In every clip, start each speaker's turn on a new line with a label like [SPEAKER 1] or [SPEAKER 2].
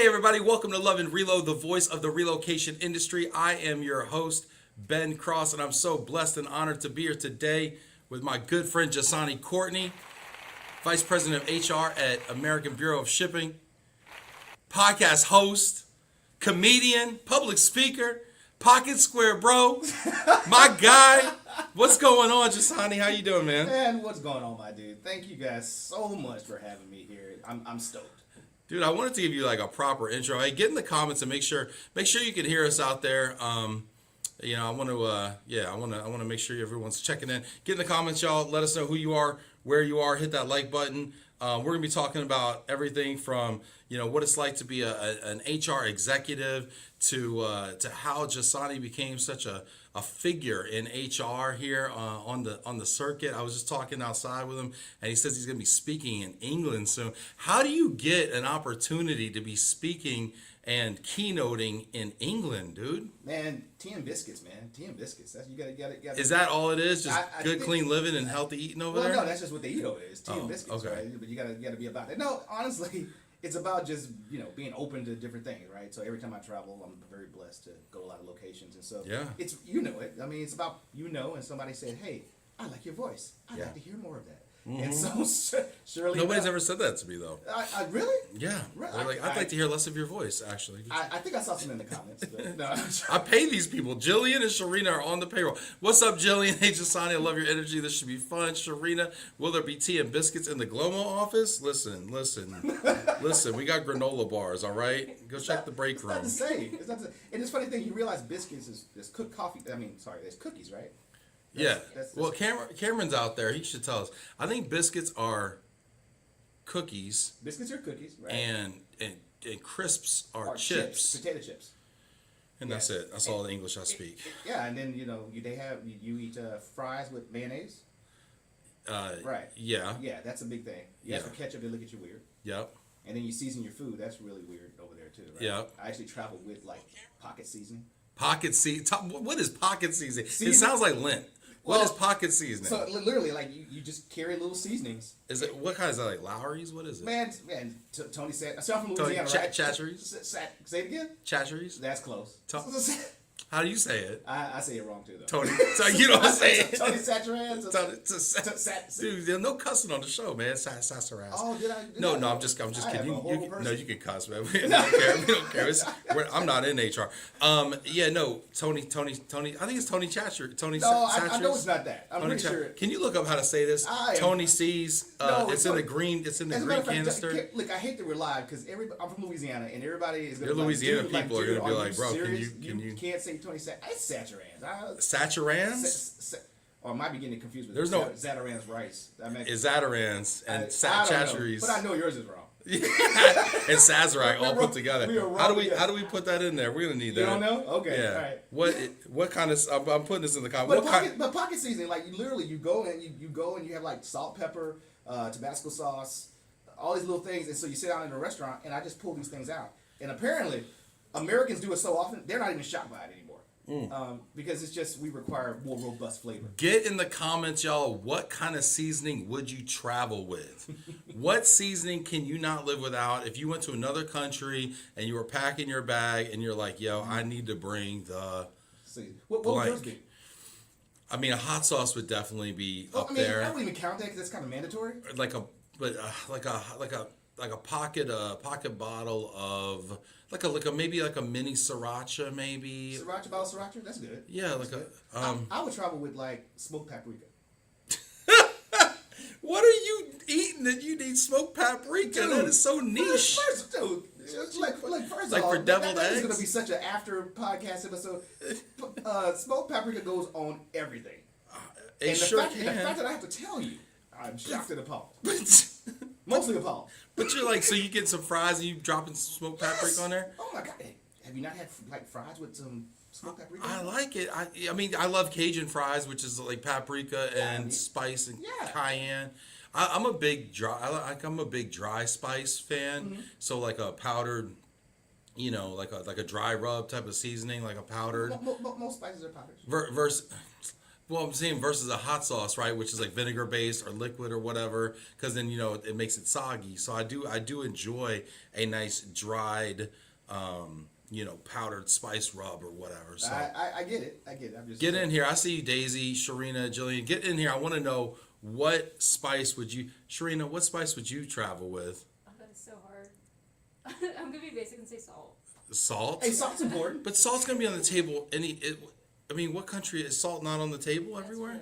[SPEAKER 1] Hey everybody, welcome to Love and Reload, the voice of the relocation industry. I am your host, Ben Cross, and I'm so blessed and honored to be here today with my good friend Njsane Courtney, Vice President of HR at American Bureau of Shipping, podcast host, comedian, public speaker, pocket square bro, my guy. What's going on, Njsane? How you doing, man?
[SPEAKER 2] Man, what's going on, my dude? Thank you guys so much for having me here. I'm stoked.
[SPEAKER 1] Dude, I wanted to give you like a proper intro. Hey, get in the comments and make sure you can hear us out there. I want to make sure everyone's checking in. Get in the comments, y'all. Let us know who you are, where you are. Hit that like button. We're gonna be talking about everything from what it's like to be an HR executive to how Njsane became such a figure in HR here on the circuit. I was just talking outside with him, and he says he's going to be speaking in England soon. How do you get an opportunity to be speaking and keynoting in England, dude?
[SPEAKER 2] Man, tea and biscuits, man. Tea and biscuits. That's, you gotta.
[SPEAKER 1] Is that all it is? Just good, clean living and healthy eating over there?
[SPEAKER 2] No, that's just what they eat over there. Is tea and biscuits,
[SPEAKER 1] okay.
[SPEAKER 2] Right? But you gotta be about it. No, honestly, it's about just being open to different things, right? So every time I travel, I'm very blessed to go to a lot of locations, and so it's it. I mean, it's about and somebody said, "Hey, I like your voice. I'd like to hear more of that." Mm-hmm. And so surely
[SPEAKER 1] nobody's ever said that to me though.
[SPEAKER 2] I really?
[SPEAKER 1] Yeah. They're like, I'd like to hear less of your voice, actually.
[SPEAKER 2] I think I saw some in the comments. But no.
[SPEAKER 1] I pay these people. Jillian and Sharina are on the payroll. What's up, Jillian? Hey, Njsane, I love your energy. This should be fun. Sharina, will there be tea and biscuits in the GLOMO office? Listen. We got granola bars, all right? Go check the break room.
[SPEAKER 2] It's not the same. And it's funny thing, you realize biscuits is cooked coffee. There's cookies, right?
[SPEAKER 1] Well, Cameron's out there. He should tell us. I think biscuits are cookies.
[SPEAKER 2] Biscuits are cookies, right?
[SPEAKER 1] And crisps are chips.
[SPEAKER 2] Potato chips.
[SPEAKER 1] And that's it. That's all the English I speak.
[SPEAKER 2] Yeah, and then you eat fries with mayonnaise. Right.
[SPEAKER 1] Yeah.
[SPEAKER 2] Yeah, that's a big thing. You ask for ketchup, they look at you weird.
[SPEAKER 1] Yep.
[SPEAKER 2] And then you season your food. That's really weird over there too, right?
[SPEAKER 1] Yep.
[SPEAKER 2] I actually travel with pocket seasoning.
[SPEAKER 1] Pocket seasoning. What is pocket seasoning? It sounds like lint. What is pocket seasoning?
[SPEAKER 2] So literally, you just carry little seasonings.
[SPEAKER 1] Is it what kind is that? Like Lowry's? What is it?
[SPEAKER 2] Man, Tony said. So I'm from Louisiana, right?
[SPEAKER 1] Chatcheries.
[SPEAKER 2] Say it again.
[SPEAKER 1] Chatcheries.
[SPEAKER 2] That's close.
[SPEAKER 1] How do you say it?
[SPEAKER 2] I say it wrong too, though.
[SPEAKER 1] Tony. So you don't say it.
[SPEAKER 2] Tony Saturans.
[SPEAKER 1] Dude, there's no cussing on the show, man. Sassarans.
[SPEAKER 2] Oh, did I?
[SPEAKER 1] No, I'm just kidding. You can cuss, man. We don't care. I'm not in HR. Tony. I think it's Tony Chatcher. Tony.
[SPEAKER 2] No, I know it's not that. I'm pretty sure.
[SPEAKER 1] Can you look up how to say this? Tony C's. It's in the green. It's in the green canister.
[SPEAKER 2] Look, I hate that we're live because I'm from Louisiana and everybody is.
[SPEAKER 1] Your Louisiana people are gonna be like, bro, can
[SPEAKER 2] you can't say Tony It's Saturans.
[SPEAKER 1] Saturans?
[SPEAKER 2] Or I might be getting confused with Zatarans rice.
[SPEAKER 1] Is Zatarans and Chatcheries.
[SPEAKER 2] But I know yours is wrong.
[SPEAKER 1] And Sazerac all put together. How do we put that in there? We're gonna need that.
[SPEAKER 2] You don't know? Okay.
[SPEAKER 1] Yeah. All right. What kind of? I'm putting this in the comments.
[SPEAKER 2] But pocket seasoning, you go and you have salt, pepper, Tabasco sauce, all these little things, and so you sit down in a restaurant and I just pull these things out. And apparently, Americans do it so often they're not even shocked by it anymore. Because it's just we require more robust flavor.
[SPEAKER 1] Get in the comments, y'all. What kind of seasoning would you travel with? What seasoning can you not live without? If you went to another country and you were packing your bag and you're like, yo, I need to bring the
[SPEAKER 2] what would yours be?
[SPEAKER 1] I mean, a hot sauce would definitely be up there.
[SPEAKER 2] I don't even count that because that's kind of mandatory.
[SPEAKER 1] Like a pocket bottle of maybe a mini sriracha, maybe.
[SPEAKER 2] Bottle of sriracha, that's good.
[SPEAKER 1] Yeah,
[SPEAKER 2] I would travel with smoked paprika.
[SPEAKER 1] What are you eating that you need smoked paprika? Dude, that is so niche.
[SPEAKER 2] First of all,
[SPEAKER 1] for deviled eggs.
[SPEAKER 2] It's gonna be such an after podcast episode. Smoked paprika goes on everything.
[SPEAKER 1] The fact
[SPEAKER 2] that I have to tell you, I'm shocked and appalled. Mostly appalled.
[SPEAKER 1] But you're so you get some fries and you dropping some smoked paprika on there?
[SPEAKER 2] Oh my god! Have you not had fries with some smoked paprika?
[SPEAKER 1] I like it. I mean I love Cajun fries, which is paprika and spice and cayenne. I'm a big dry spice fan. Mm-hmm. So a powdered, like a dry rub type of seasoning, like a powdered.
[SPEAKER 2] Most spices are powdered.
[SPEAKER 1] Well, I'm saying versus a hot sauce, right, which is like vinegar based or liquid or whatever, because then it makes it soggy. So I do enjoy a nice dried, powdered spice rub or whatever. So
[SPEAKER 2] I get it. I'm just
[SPEAKER 1] get in here. I see you, Daisy, Sharina, Jillian. Get in here. I want to know what spice would you, Sharina? What spice would you travel with?
[SPEAKER 3] Oh, that is so hard. I'm gonna be basic and say salt.
[SPEAKER 1] Salt.
[SPEAKER 2] Hey, salt's important.
[SPEAKER 1] But salt's gonna be on the table. What country is salt not on the table everywhere?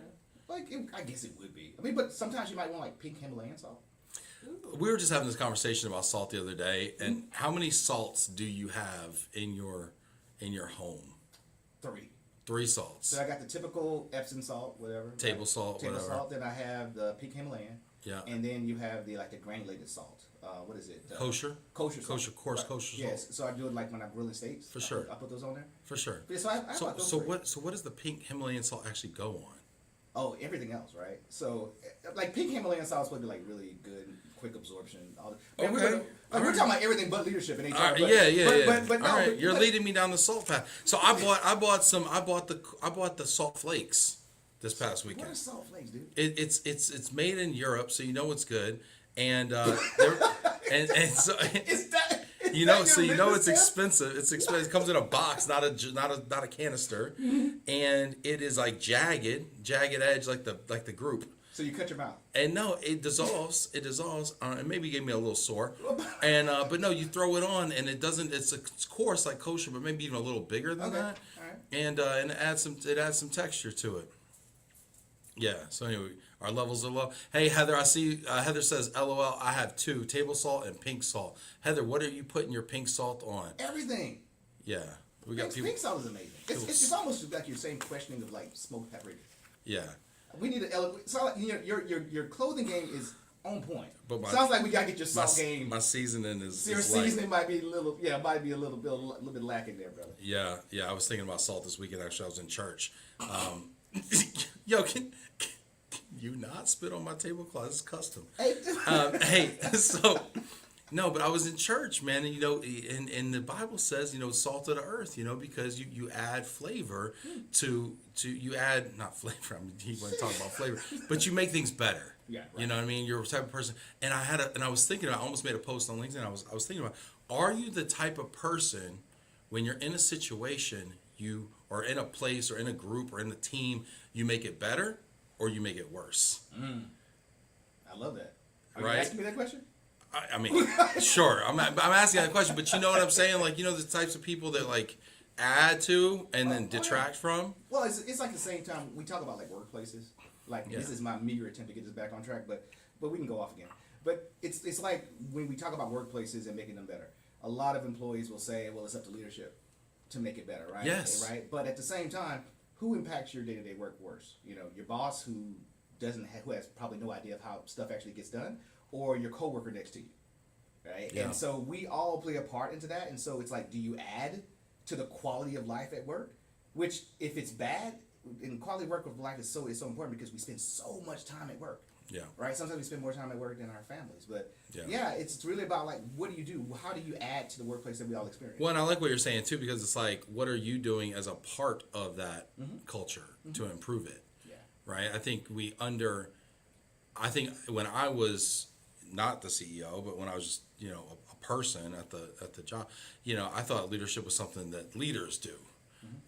[SPEAKER 2] Like, I guess it would be. I mean, but sometimes you might want like pink Himalayan salt.
[SPEAKER 1] We were just having this conversation about salt the other day, and how many salts do you have in your home?
[SPEAKER 2] 3.
[SPEAKER 1] 3 salts.
[SPEAKER 2] So I got the typical Epsom salt, whatever.
[SPEAKER 1] Table salt,
[SPEAKER 2] Table
[SPEAKER 1] whatever.
[SPEAKER 2] salt. Then I have the pink Himalayan.
[SPEAKER 1] Yeah.
[SPEAKER 2] And then you have the granulated salt. What is it?
[SPEAKER 1] Kosher?
[SPEAKER 2] Kosher salt.
[SPEAKER 1] Kosher, coarse kosher salt.
[SPEAKER 2] Yes. So I do it like when I'm grilling steaks.
[SPEAKER 1] For sure.
[SPEAKER 2] I put those on there.
[SPEAKER 1] For sure.
[SPEAKER 2] Yeah, so I bought those
[SPEAKER 1] So
[SPEAKER 2] 3.
[SPEAKER 1] what does the pink Himalayan salt actually go on?
[SPEAKER 2] Oh, everything else, right? So, like pink Himalayan salt is supposed to be like really good, quick absorption.
[SPEAKER 1] Okay.
[SPEAKER 2] We're talking about everything but leadership in HR.
[SPEAKER 1] All right, yeah.
[SPEAKER 2] But no,
[SPEAKER 1] all right,
[SPEAKER 2] but-
[SPEAKER 1] you're
[SPEAKER 2] but-
[SPEAKER 1] leading me down the salt path. So I bought the salt flakes this past
[SPEAKER 2] What
[SPEAKER 1] weekend.
[SPEAKER 2] are salt flakes, dude?
[SPEAKER 1] It's made in Europe, so you know it's good, and so
[SPEAKER 2] Is that?
[SPEAKER 1] it's expensive. It's expensive. It comes in a box, not a canister, and it is like jagged edge, like the group.
[SPEAKER 2] So you cut your mouth.
[SPEAKER 1] And no, it dissolves. It dissolves. It maybe gave me a little sore, and but no, you throw it on, and it doesn't. It's coarse like kosher, but maybe even a little bigger than that.
[SPEAKER 2] All right.
[SPEAKER 1] And it adds some texture to it. Yeah. So anyway, our levels are low. Hey Heather, I see. Heather says, "LOL." I have 2: table salt and pink salt. Heather, what are you putting your pink salt on?
[SPEAKER 2] Everything.
[SPEAKER 1] Yeah, we got people.
[SPEAKER 2] Pink salt is amazing. It's almost like your same questioning of like smoked paprika.
[SPEAKER 1] Yeah.
[SPEAKER 2] We need to so like, your clothing game is on point.
[SPEAKER 1] But
[SPEAKER 2] Sounds like we gotta get your salt game.
[SPEAKER 1] My seasoning is
[SPEAKER 2] Your
[SPEAKER 1] light.
[SPEAKER 2] seasoning might be a little bit lacking there, brother.
[SPEAKER 1] Yeah. I was thinking about salt this weekend. Actually, I was in church. Yo, can you not spit on my tablecloth? It's custom.
[SPEAKER 2] Hey,
[SPEAKER 1] So no, but I was in church, man, and and the Bible says, salt of the earth, because you add flavor to you add not flavor. I mean, he wasn't talking about flavor, but you make things better.
[SPEAKER 2] Yeah, right.
[SPEAKER 1] You know what I mean? You're a type of person, and I was thinking, I almost made a post on LinkedIn. I was thinking about, are you the type of person when you're in a situation, you or in a place or in a group or in a team, you make it better or you make it worse?
[SPEAKER 2] I love that. Are
[SPEAKER 1] Right?
[SPEAKER 2] you asking me that question?
[SPEAKER 1] I mean, sure. I'm asking that question, but you know what I'm saying? Like, the types of people that like add to and then detract from.
[SPEAKER 2] Well, it's like the same time we talk about like workplaces. Like this is my meager attempt to get this back on track, but we can go off again. But it's like when we talk about workplaces and making them better. A lot of employees will say, "Well, it's up to leadership to make it better," right?
[SPEAKER 1] Yes.
[SPEAKER 2] Right. But at the same time, who impacts your day-to-day work worse? Your boss who who has probably no idea of how stuff actually gets done, or your coworker next to you, right?
[SPEAKER 1] Yeah.
[SPEAKER 2] And so we all play a part into that. And so it's like, do you add to the quality of life at work? Which, if it's bad, and quality of work of life is so important because we spend so much time at work.
[SPEAKER 1] Yeah.
[SPEAKER 2] Right. Sometimes we spend more time at work than our families, but
[SPEAKER 1] Yeah.
[SPEAKER 2] it's really about like, what do you do? How do you add to the workplace that we all experience?
[SPEAKER 1] Well, and I like what you're saying too, because it's like, what are you doing as a part of that culture to improve it?
[SPEAKER 2] Yeah.
[SPEAKER 1] Right. I think when I was not the CEO, but when I was just, a person at the job, I thought leadership was something that leaders do,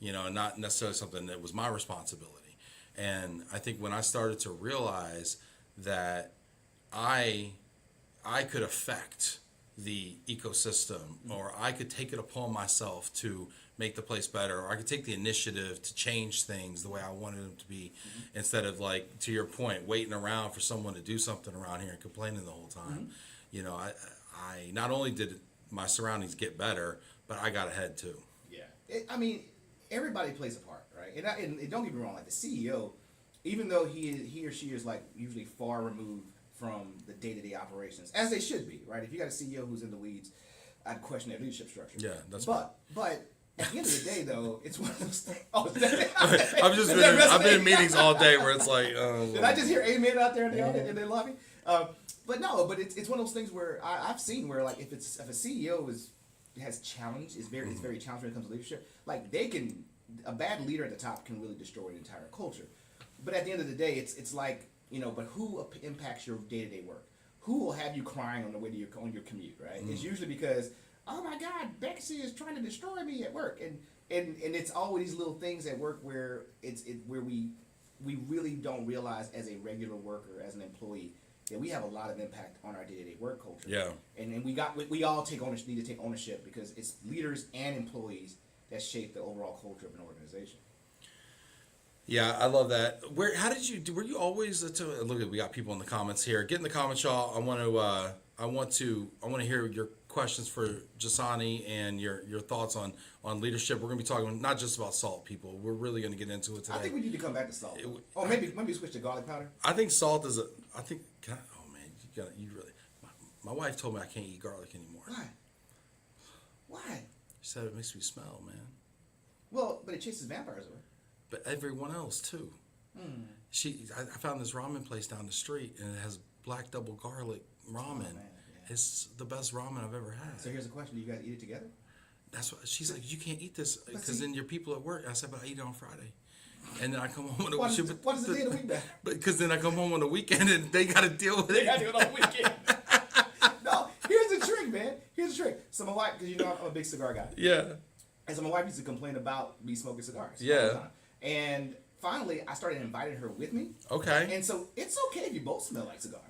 [SPEAKER 1] and not necessarily something that was my responsibility. And I think when I started to realize that I could affect the ecosystem, or I could take it upon myself to make the place better, or I could take the initiative to change things the way I wanted them to be, instead of, like, to your point, waiting around for someone to do something around here and complaining the whole time. I not only did my surroundings get better, but I got ahead too.
[SPEAKER 2] Yeah. I mean, everybody plays a part, right? And don't get me wrong, like the CEO, even though he or she is like usually far removed from the day-to-day operations, as they should be, right? If you got a CEO who's in the weeds, I'd question their leadership structure.
[SPEAKER 1] Yeah, that's
[SPEAKER 2] but at the end of the day, though, it's one of those things. Oh,
[SPEAKER 1] I've been in meetings all day where it's like,
[SPEAKER 2] did I just hear amen out there in the lobby? But it's one of those things where I've seen where, like, if a CEO has challenge, is very challenging when it comes to leadership. Like, a bad leader at the top can really destroy an entire culture. But at the end of the day, it's like, but who impacts your day-to-day work? Who will have you crying on the way to your commute, right? It's usually because, oh my God, Bexy is trying to destroy me at work, and it's always these little things at work where where we really don't realize as a regular worker, as an employee, that we have a lot of impact on our day-to-day work culture.
[SPEAKER 1] Yeah.
[SPEAKER 2] And we all need to take ownership, because it's leaders and employees that shape the overall culture of an organization.
[SPEAKER 1] Yeah, I love that. Were you always, look at, we got people in the comments here. Get in the comments, y'all. I want to hear your questions for Njsane and your thoughts on leadership. We're going to be talking not just about salt, people. We're really going to get into it today.
[SPEAKER 2] I think we need to come back to salt. Maybe switch to garlic powder.
[SPEAKER 1] I think salt is oh man, you really, my wife told me I can't eat garlic anymore.
[SPEAKER 2] Why?
[SPEAKER 1] She said it makes me smell, man.
[SPEAKER 2] Well, but it chases vampires away.
[SPEAKER 1] But everyone else too. I found this ramen place down the street, and it has black double garlic ramen.
[SPEAKER 2] Oh, man, yeah.
[SPEAKER 1] It's the best ramen I've ever had.
[SPEAKER 2] So here's a question: do you guys eat it together?
[SPEAKER 1] That's what she's like. You can't eat this because then your people at work. I said, but I eat it on Friday, and then I come home on the weekend.
[SPEAKER 2] What is the day of the week, man?
[SPEAKER 1] Because then I come home on the weekend and they got to deal with it.
[SPEAKER 2] They got to do it on the weekend. No, here's the trick, man. Here's the trick. So my wife, because I'm a big cigar guy.
[SPEAKER 1] Yeah.
[SPEAKER 2] And so my wife used to complain about me smoking cigars.
[SPEAKER 1] Yeah.
[SPEAKER 2] All the time. And finally, I started inviting her with me.
[SPEAKER 1] Okay.
[SPEAKER 2] And so it's okay if you both smell like cigars.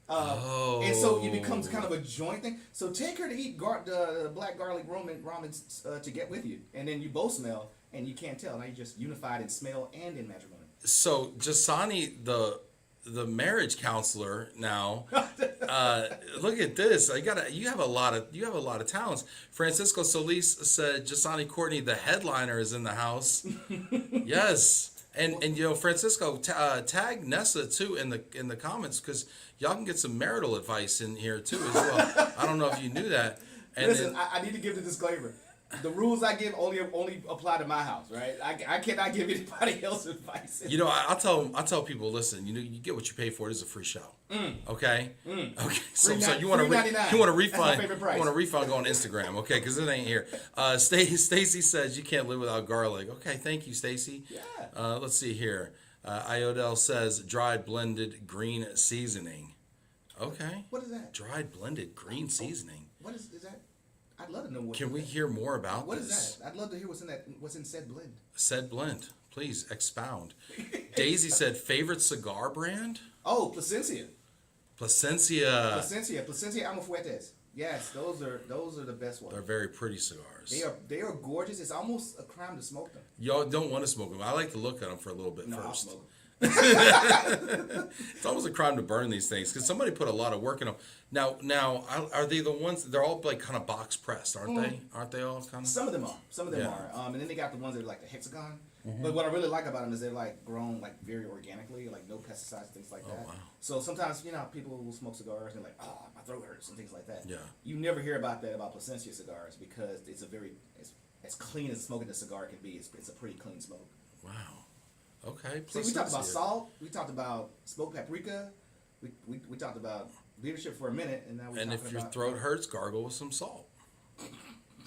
[SPEAKER 2] And so it becomes kind of a joint thing. So take her to eat the black garlic ramen to get with you, and then you both smell, and you can't tell. Now you're just unified in smell and in matrimony.
[SPEAKER 1] So Njsane, the marriage counselor now. Look at this. You have a lot of talents. Francisco Solis said Njsane Courtney, the headliner, is in the house. Yes. And Francisco, tag Nessa too in the comments, because y'all can get some marital advice in here too as well. I don't know if you knew that. And
[SPEAKER 2] listen, I need to give the disclaimer. The rules I give only apply to my house, right? I cannot give anybody else advice.
[SPEAKER 1] I'll tell people, listen, you get what you pay for. It is a free show. Okay. Okay. So you want a refund?
[SPEAKER 2] That's my favorite price.
[SPEAKER 1] You want a refund? Go on Instagram, okay? Because it ain't here. Stacy says you can't live without garlic. Okay, thank you, Stacy.
[SPEAKER 2] Yeah.
[SPEAKER 1] Let's see here. Iodel says dried blended green seasoning. Okay.
[SPEAKER 2] What is that?
[SPEAKER 1] Dried blended green seasoning.
[SPEAKER 2] What is that? I'd love to know what.
[SPEAKER 1] Can we hear more about
[SPEAKER 2] what
[SPEAKER 1] this?
[SPEAKER 2] What is that? I'd love to hear what's in said blend.
[SPEAKER 1] Said blend. Please expound. Daisy said favorite cigar brand?
[SPEAKER 2] Oh, Plasencia.
[SPEAKER 1] Plasencia.
[SPEAKER 2] Almafuertes. Yes, those are the best ones.
[SPEAKER 1] They're very pretty cigars.
[SPEAKER 2] They are gorgeous. It's almost a crime to smoke them.
[SPEAKER 1] Y'all don't want to smoke them. I like to look at them for a little bit
[SPEAKER 2] No, I'll
[SPEAKER 1] first.
[SPEAKER 2] smoke them.
[SPEAKER 1] It's almost a crime to burn these things because somebody put a lot of work in them. Now, are they the ones? They're all like kind of box pressed, aren't they? Aren't they all kind of?
[SPEAKER 2] Some of them are. And then they got the ones that are like the hexagon. But what I really like about them is they're like grown like very organically, like no pesticides, things like that.
[SPEAKER 1] Wow.
[SPEAKER 2] So sometimes people will smoke cigars and they're like, oh, my throat hurts and things like that.
[SPEAKER 1] Yeah.
[SPEAKER 2] You never hear about that about Plasencia cigars because it's as clean as smoking a cigar can be. It's a pretty clean smoke.
[SPEAKER 1] Wow. Okay.
[SPEAKER 2] See, we talked about salt. We talked about smoked paprika. We talked about leadership for a minute, and now we're talking about.
[SPEAKER 1] And if your throat hurts, gargle with some salt.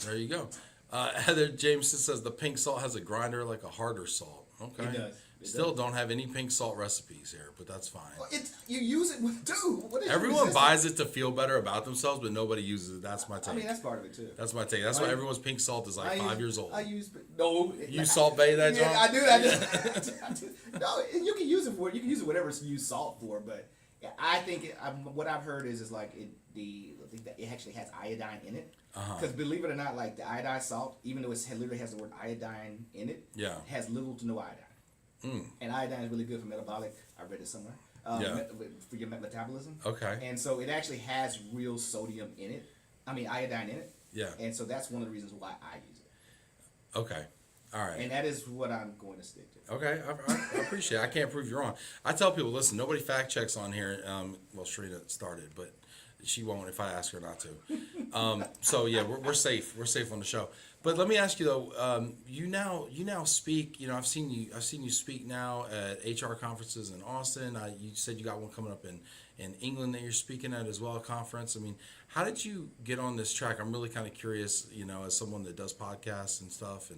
[SPEAKER 1] There you go. Heather Jameson says the pink salt has a grinder like a harder salt. Okay.
[SPEAKER 2] It does.
[SPEAKER 1] Still don't have any pink salt recipes here, but that's fine.
[SPEAKER 2] Well, you use it with What is
[SPEAKER 1] Everyone buys it to feel better about themselves, but nobody uses it. That's my take.
[SPEAKER 2] I mean, that's part of it too.
[SPEAKER 1] That's my take. That's why everyone's pink salt is like 5 years old.
[SPEAKER 2] You
[SPEAKER 1] Salt Bay that, John?
[SPEAKER 2] Yeah, I do. I do. No, you can use it for. You can use it whatever you use salt for, but I think what I've heard is like I think that it actually has iodine in it. Because believe it or not, like the iodized salt, even though it literally has the word iodine in it, has little to no iodine. And iodine is really good for metabolic. I read it somewhere. For your metabolism.
[SPEAKER 1] Okay.
[SPEAKER 2] And so it actually has real sodium in it. I mean iodine in it.
[SPEAKER 1] Yeah.
[SPEAKER 2] And so that's one of the reasons why I use it.
[SPEAKER 1] Okay. All right.
[SPEAKER 2] And that is what I'm going to stick to.
[SPEAKER 1] Okay. I appreciate it. I can't prove you wrong. I tell people, listen, nobody fact checks on here. Well, Sharita started, but she won't if I ask her not to. So yeah, we're safe. We're safe on the show. But let me ask you though, you now speak. You know, I've seen you speak now at HR conferences in Austin. You said you got one coming up in England that you're speaking at as well, a conference. I mean, how did you get on this track? I'm really kind of curious, you know, as someone that does podcasts and stuff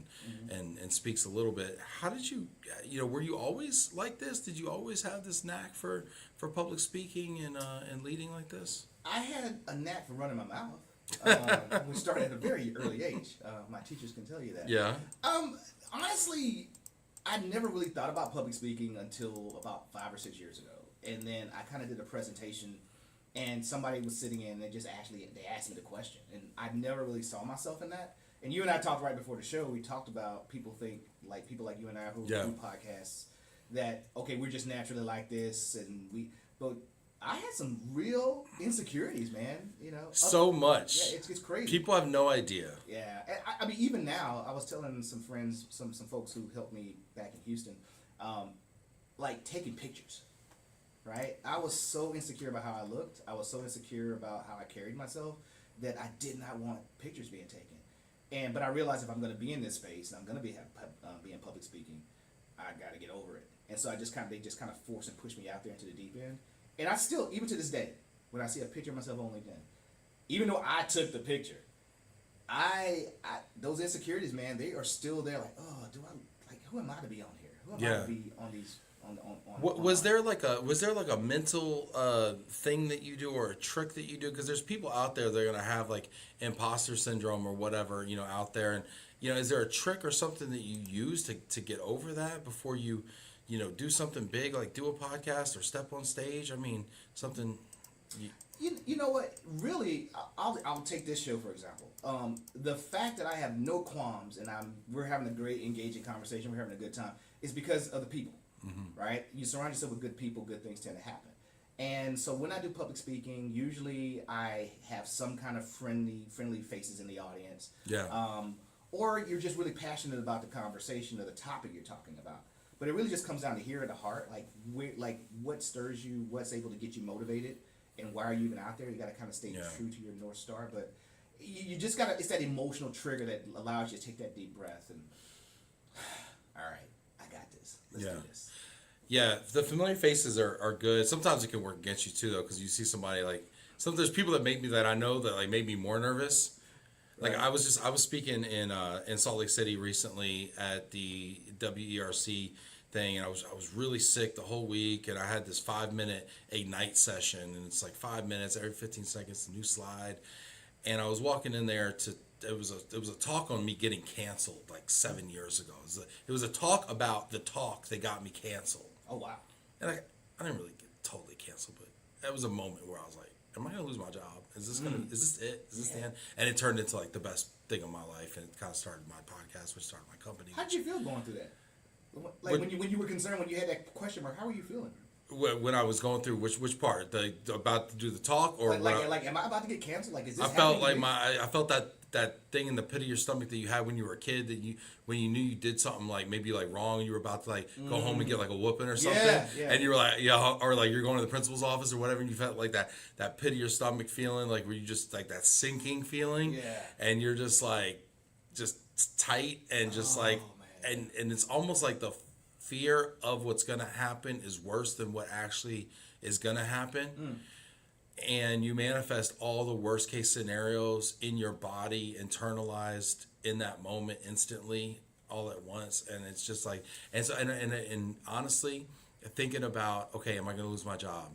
[SPEAKER 1] and speaks a little bit. How did you, you know, were you always like this? Did you always have this knack for public speaking and leading like this?
[SPEAKER 2] I had a knack for running my mouth. We started at a very early age. My teachers can tell you that.
[SPEAKER 1] Yeah.
[SPEAKER 2] Honestly, I never really thought about public speaking until about 5 or 6 years ago. And then I kind of did a presentation, and somebody was sitting in, and they asked me the question, and I never really saw myself in that. And you and I talked right before the show. We talked about people like you and I who do podcasts that okay, we're just naturally like this, but I had some real insecurities, man. You know,
[SPEAKER 1] so much.
[SPEAKER 2] Yeah, it's crazy.
[SPEAKER 1] People have no idea.
[SPEAKER 2] Yeah, and I mean, even now, I was telling some friends, some folks who helped me back in Houston, like taking pictures. Right? I was so insecure about how I looked. I was so insecure about how I carried myself that I did not want pictures being taken. But I realized if I'm going to be in this space and I'm going to be in public speaking, I got to get over it. And so they just kind of forced and pushed me out there into the deep end. And I still, even to this day, when I see a picture of myself on LinkedIn, even though I took the picture, those insecurities, man, they are still there. Like, oh, who am I to be on here? Who am I to be on these?
[SPEAKER 1] Was there like a mental thing that you do or a trick that you do? Because there's people out there that are gonna have like imposter syndrome or whatever, you know, out there, and you know, is there a trick or something that you use to get over that before you know, do something big like do a podcast or step on stage? I mean, something.
[SPEAKER 2] You know what? Really, I'll take this show for example. The fact that I have no qualms and we're having a great engaging conversation, we're having a good time, is because of the people. Mm-hmm. Right? You surround yourself with good people, good things tend to happen. And so when I do public speaking, usually I have some kind of friendly faces in the audience.
[SPEAKER 1] Yeah.
[SPEAKER 2] Or you're just really passionate about the conversation or the topic you're talking about. But it really just comes down to here at the heart, like what stirs you, what's able to get you motivated, and why are you even out there? You got to kind of stay true to your North Star. But you just got to, it's that emotional trigger that allows you to take that deep breath and, all right, I got this. Let's do this.
[SPEAKER 1] Yeah, the familiar faces are good. Sometimes it can work against you too, though, because you see somebody there's people that make me that I know that like made me more nervous. Like right. I was speaking in Salt Lake City recently at the WERC thing, and I was really sick the whole week, and I had this 5-minute Ignite session, and it's like 5 minutes every 15 seconds, a new slide, and I was walking in there it was a talk on me getting canceled like 7 years ago. It was a talk about the talk that got me canceled.
[SPEAKER 2] Oh wow!
[SPEAKER 1] And I didn't really get totally canceled, but that was a moment where I was like, "Am I gonna lose my job? Is this it? Is this the end?" And it turned into like the best thing of my life, and it kind of started my podcast, which started my company.
[SPEAKER 2] How did you feel going through that? Like when you were concerned, when you had that question mark, how were you feeling?
[SPEAKER 1] When I was going through which part, about to do the talk, or
[SPEAKER 2] like am I about to get canceled? Like is this?
[SPEAKER 1] I felt like I felt that thing in the pit of your stomach that you had when you were a kid, that when you knew you did something like maybe like wrong, you were about to like go home and get like a whooping or something, and you were like or like you're going to the principal's office or whatever, and you felt like that pit of your stomach feeling, like where you just like that sinking feeling, and you're just like just tight and just and it's almost like the fear of what's gonna happen is worse than what actually is gonna happen. And you manifest all the worst case scenarios in your body, internalized in that moment instantly, all at once. And it's just like, and so, and honestly, thinking about, okay, am I going to lose my job?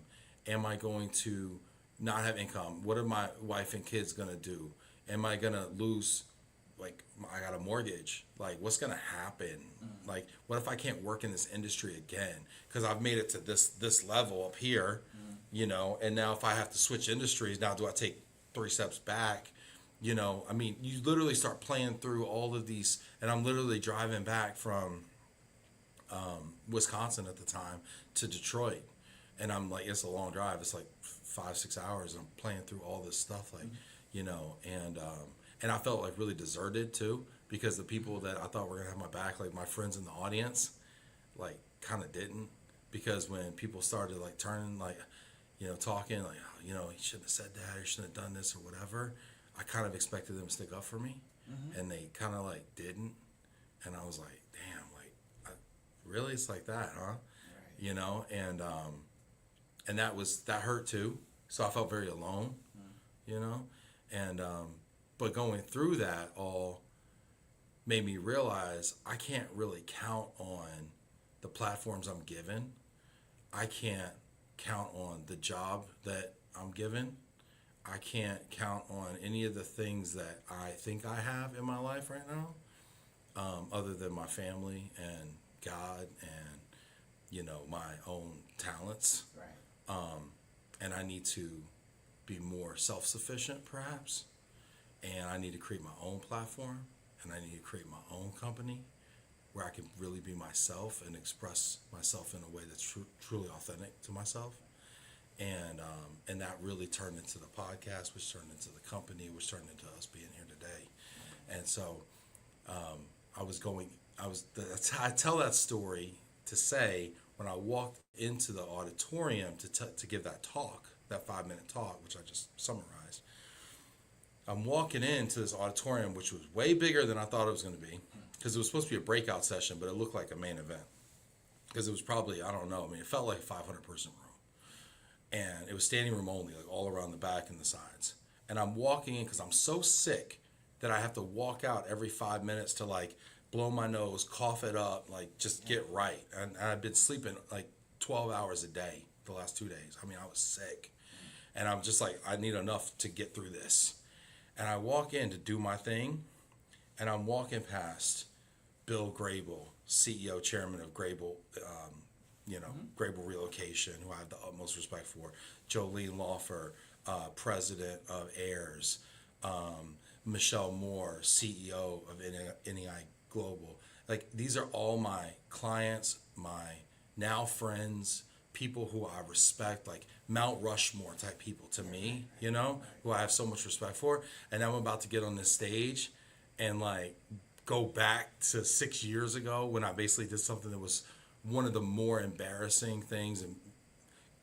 [SPEAKER 1] Am I going to not have income? What are my wife and kids going to do? Am I going to lose, like, I got a mortgage? Like, what's going to happen? Like, what if I can't work in this industry again? Because I've made it to this level up here. You know, and now if I have to switch industries, now do I take 3 steps back? You know, I mean, you literally start playing through all of these, and I'm literally driving back from Wisconsin at the time to Detroit, and I'm like, it's a long drive. It's like 5-6 hours. And I'm playing through all this stuff, like, you know, and I felt like really deserted too, because the people that I thought were gonna have my back, like my friends in the audience, like kind of didn't, because when people started like turning like, talking like, oh, he shouldn't have said that, or shouldn't have done this or whatever. I kind of expected them to stick up for me, and they kind of like didn't, and I was like, damn, like, really, it's like that, huh?
[SPEAKER 2] Right.
[SPEAKER 1] And that hurt too. So I felt very alone, and but going through that all made me realize I can't really count on the platforms I'm given. I can't count on the job that I'm given. I can't count on any of the things that I think I have in my life right now, other than my family and God and, my own talents.
[SPEAKER 2] Right.
[SPEAKER 1] And I need to be more self-sufficient, perhaps. And I need to create my own platform, and I need to create my own company where I can really be myself and express myself in a way that's truly authentic to myself. And that really turned into the podcast, which turned into the company, which turned into us being here today. And so I tell that story to say, when I walked into the auditorium to give that talk, that 5-minute talk, which I just summarized, I'm walking into this auditorium, which was way bigger than I thought it was going to be, because it was supposed to be a breakout session, but it looked like a main event, because it was probably, I don't know, it felt like a 500-person room, and it was standing room only, like all around the back and the sides. And I'm walking in because I'm so sick that I have to walk out every 5 minutes to like blow my nose, cough it up, like just get right. And I've been sleeping like 12 hours a day the last 2 days. I was sick, and I'm just like, I need enough to get through this. And I walk in to do my thing, and I'm walking past Bill Grable, CEO, chairman of Grable, Grable Relocation, who I have the utmost respect for. Jolene Lawfer, president of Ayers. Michelle Moore, CEO of NEI Global. Like, these are all my clients, my now friends, people who I respect, like Mount Rushmore type people to me, who I have so much respect for. And I'm about to get on this stage and like go back to 6 years ago when I basically did something that was one of the more embarrassing things and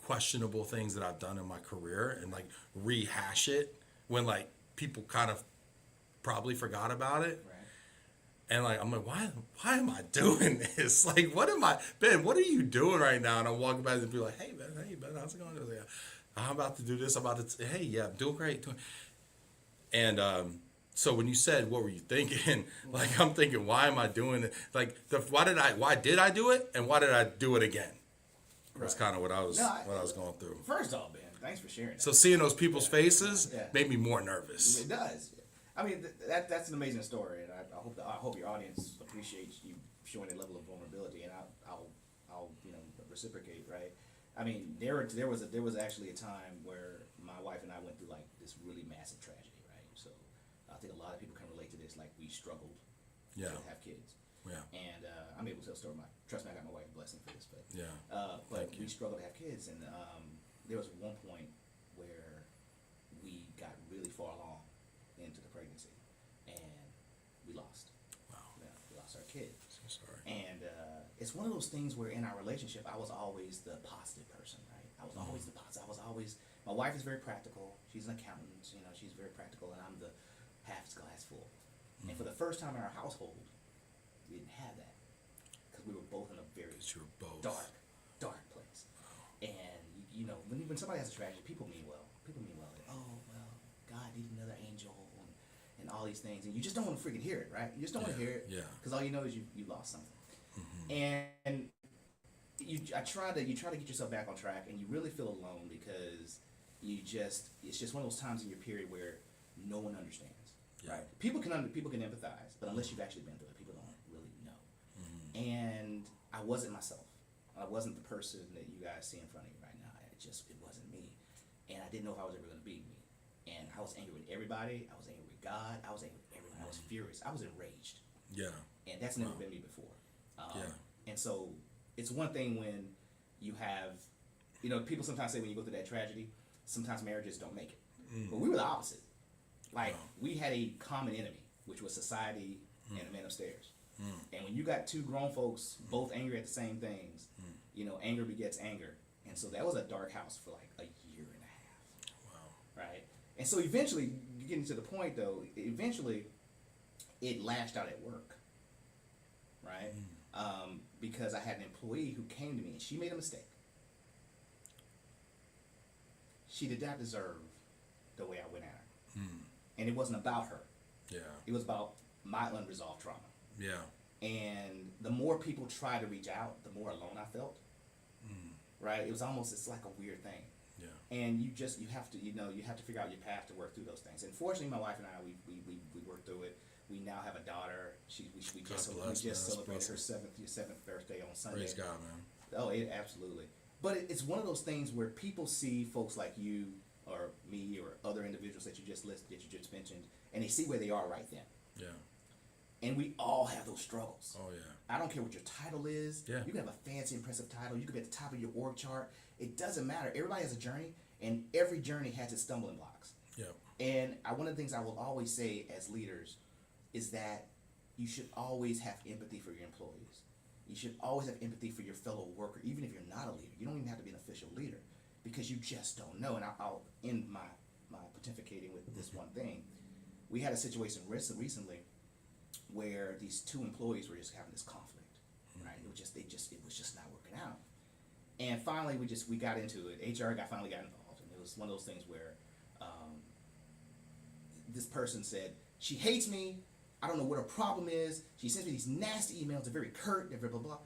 [SPEAKER 1] questionable things that I've done in my career, and like rehash it when like people kind of probably forgot about it.
[SPEAKER 2] Right.
[SPEAKER 1] And like, I'm like, why am I doing this? Like, Ben, what are you doing right now? And I'm walking by and be like, hey, Ben, how's it going? Like, I'm about to do this. Hey, yeah, I'm doing great. And so when you said, what were you thinking? Like, I'm thinking, why am I doing it? Like, why did I do it? And why did I do it again? That's kind of what I was going through.
[SPEAKER 2] First off, Ben, thanks for sharing that.
[SPEAKER 1] So seeing those people's faces made me more nervous.
[SPEAKER 2] It does. That's an amazing story, and I hope your audience appreciates you showing that level of vulnerability, and I'll reciprocate, right? There was actually a time where my wife and I went through like this really massive tragedy, right? So I think a lot of people can relate to this. Like, we struggled to have kids.
[SPEAKER 1] Yeah.
[SPEAKER 2] And I'm able to tell a story. Trust me, I got my wife a blessing for this, but
[SPEAKER 1] but
[SPEAKER 2] we struggled to have kids, and there was one point where we got really far along into the pregnancy, and we lost.
[SPEAKER 1] Wow.
[SPEAKER 2] Yeah, we lost our kid.
[SPEAKER 1] So sorry.
[SPEAKER 2] And it's one of those things where in our relationship, I was always the positive person, right? I was always the positive. My wife is very practical. She's an accountant. She's very practical, and I'm the half glass full. And for the first time in our household, we didn't have that, because we were both in a very dark place. Wow. And when somebody has a tragedy, people mean well. God needs another angel, and all these things, and you just don't want to freaking hear it, right? You just don't want to hear it, because all you know is you lost something. And you try to get yourself back on track, and you really feel alone, because it's just one of those times in your period where no one understands, right? People can empathize, but unless you've actually been through it, people don't really know. And I wasn't myself. I wasn't the person that you guys see in front of you right now. It wasn't me, and I didn't know if I was ever going to be me. And I was angry with everybody. I was angry with God. I was angry with everyone. I was furious. I was enraged. Yeah. And that's never been me before. And so it's one thing when you have, people sometimes say when you go through that tragedy, sometimes marriages don't make it. But we were the opposite. Like, we had a common enemy, which was society and the man upstairs. And when you got two grown folks both angry at the same things, anger begets anger. And so that was a dark house for like a year And so eventually, getting to the point though, eventually, it lashed out at work, right? Because I had an employee who came to me and she made a mistake. She did not deserve the way I went at her. And it wasn't about her.
[SPEAKER 1] Yeah.
[SPEAKER 2] It was about my unresolved trauma.
[SPEAKER 1] Yeah.
[SPEAKER 2] And the more people tried to reach out, the more alone I felt. Right? It was almost, it's like a weird thing.
[SPEAKER 1] Yeah.
[SPEAKER 2] And you have to, you have to figure out your path to work through those things. And fortunately, my wife and I, we worked through it. We now have a daughter. We just celebrated her seventh birthday on Sunday.
[SPEAKER 1] Praise God, man.
[SPEAKER 2] Oh, absolutely. But it's one of those things where people see folks like you or me or other individuals that you just mentioned, and they see where they are right then.
[SPEAKER 1] Yeah.
[SPEAKER 2] And we all have those struggles.
[SPEAKER 1] Oh yeah.
[SPEAKER 2] I don't care what your title is.
[SPEAKER 1] Yeah.
[SPEAKER 2] You can have a fancy, impressive title. You could be at the top of your org chart. It doesn't matter. Everybody has a journey, and every journey has its stumbling blocks.
[SPEAKER 1] Yeah.
[SPEAKER 2] And one of the things I will always say as leaders is that you should always have empathy for your employees. You should always have empathy for your fellow worker, even if you're not a leader. You don't even have to be an official leader, because you just don't know. And I'll end my pontificating with this one thing. We had a situation recently where these two employees were just having this conflict, right? It was just not working out. And finally, we got into it. HR finally got involved, and it was one of those things where this person said, she hates me. I don't know what her problem is. She sends me these nasty emails. They're very curt. They're blah blah blah.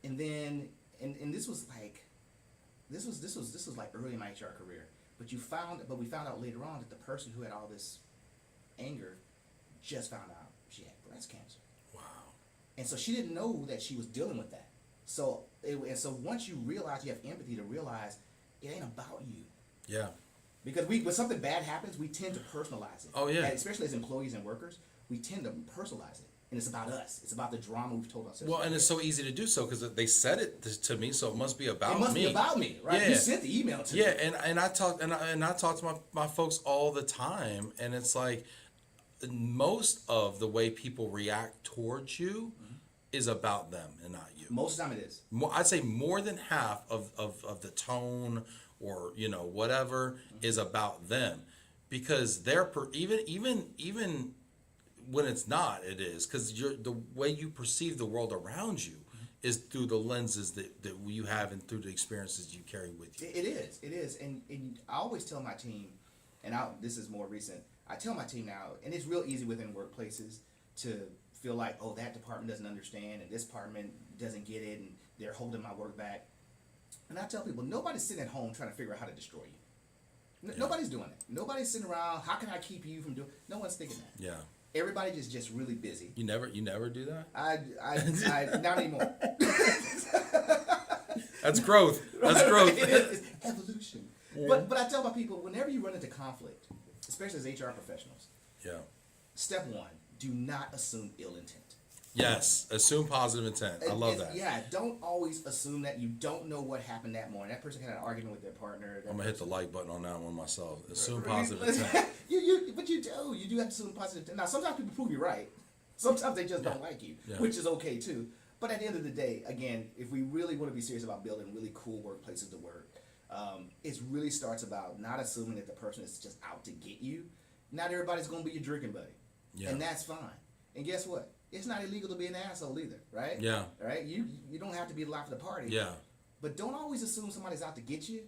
[SPEAKER 2] And then, and this was like early in my HR career. But we found out later on that the person who had all this anger just found out she had breast cancer.
[SPEAKER 1] Wow.
[SPEAKER 2] And so she didn't know that she was dealing with that. So once you realize, you have empathy to realize it ain't about you.
[SPEAKER 1] Yeah.
[SPEAKER 2] Because when something bad happens, we tend to personalize it.
[SPEAKER 1] Oh yeah.
[SPEAKER 2] And especially as employees and workers, we tend to personalize it. And it's about us. It's about the drama we've told ourselves.
[SPEAKER 1] Well, and it's so easy to do so because they said it to me, so it must be about me.
[SPEAKER 2] It must be about me, right?
[SPEAKER 1] Yeah.
[SPEAKER 2] You sent the email to me.
[SPEAKER 1] Yeah, and I talk to my folks all the time, and it's like most of the way people react towards you is about them and not you.
[SPEAKER 2] Most of the time it is.
[SPEAKER 1] I'd say more than half of the tone or whatever is about them, because they're even when it's not, it is, because the way you perceive the world around you is through the lenses that you have and through the experiences you carry with you.
[SPEAKER 2] It is, and I always tell my team, and this is more recent. I tell my team now, and it's real easy within workplaces to feel like, oh, that department doesn't understand, and this department doesn't get it, and they're holding my work back. And I tell people, nobody's sitting at home trying to figure out how to destroy you. Nobody's doing it. Nobody's sitting around, how can I keep you from doing? No one's thinking that.
[SPEAKER 1] Yeah.
[SPEAKER 2] Everybody just really busy.
[SPEAKER 1] You never do that?
[SPEAKER 2] I not anymore.
[SPEAKER 1] That's growth. That's growth.
[SPEAKER 2] It's evolution. Yeah. But I tell my people, whenever you run into conflict, especially as HR professionals,
[SPEAKER 1] Yeah.
[SPEAKER 2] step one, do not assume ill intent.
[SPEAKER 1] Yes, assume positive intent. I love that.
[SPEAKER 2] Yeah, don't always assume that you don't know what happened that morning. That person had an argument with their partner.
[SPEAKER 1] I'm gonna hit the like button on that one myself. Assume positive intent.
[SPEAKER 2] But you do have to assume positive intent. Now, sometimes people prove you right. Sometimes they just don't like you, which is okay too. But at the end of the day, again, if we really want to be serious about building really cool workplaces to work, it really starts about not assuming that the person is just out to get you. Not everybody's gonna be your drinking buddy, and that's fine. And guess what? It's not illegal to be an asshole either, right?
[SPEAKER 1] Yeah.
[SPEAKER 2] Right? You don't have to be the life of the party.
[SPEAKER 1] Yeah.
[SPEAKER 2] But don't always assume somebody's out to get you.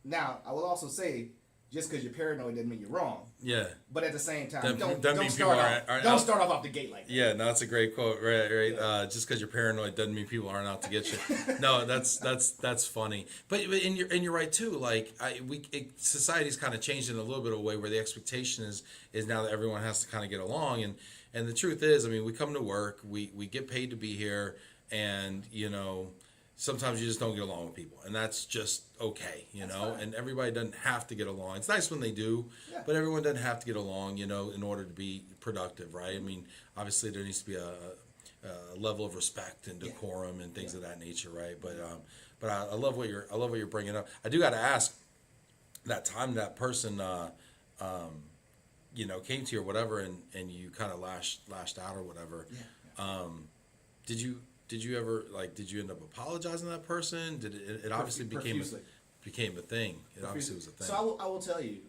[SPEAKER 2] Now, I will also say, just because you're paranoid doesn't mean you're wrong. Yeah. But at the same time, don't start off the gate like that.
[SPEAKER 1] Yeah, no, that's a great quote, right? Just because you're paranoid doesn't mean people aren't out to get you. No, that's funny. But and you're right too. Like society's kind of changed in a little bit of a way where the expectation is now that everyone has to kind of get along. And the truth is, I mean, we come to work, we get paid to be here, and sometimes you just don't get along with people, and that's just okay, and everybody doesn't have to get along. It's nice when they do, but everyone doesn't have to get along, in order to be productive, right? I mean, obviously there needs to be a level of respect and decorum and things of that nature, right? But I love what you're bringing up. I do got to ask, that time that person came to you or whatever, and you kind of lashed out or whatever. Did you ever did you end up apologizing to that person? Did it obviously became a thing? It obviously was a thing.
[SPEAKER 2] So I will tell you,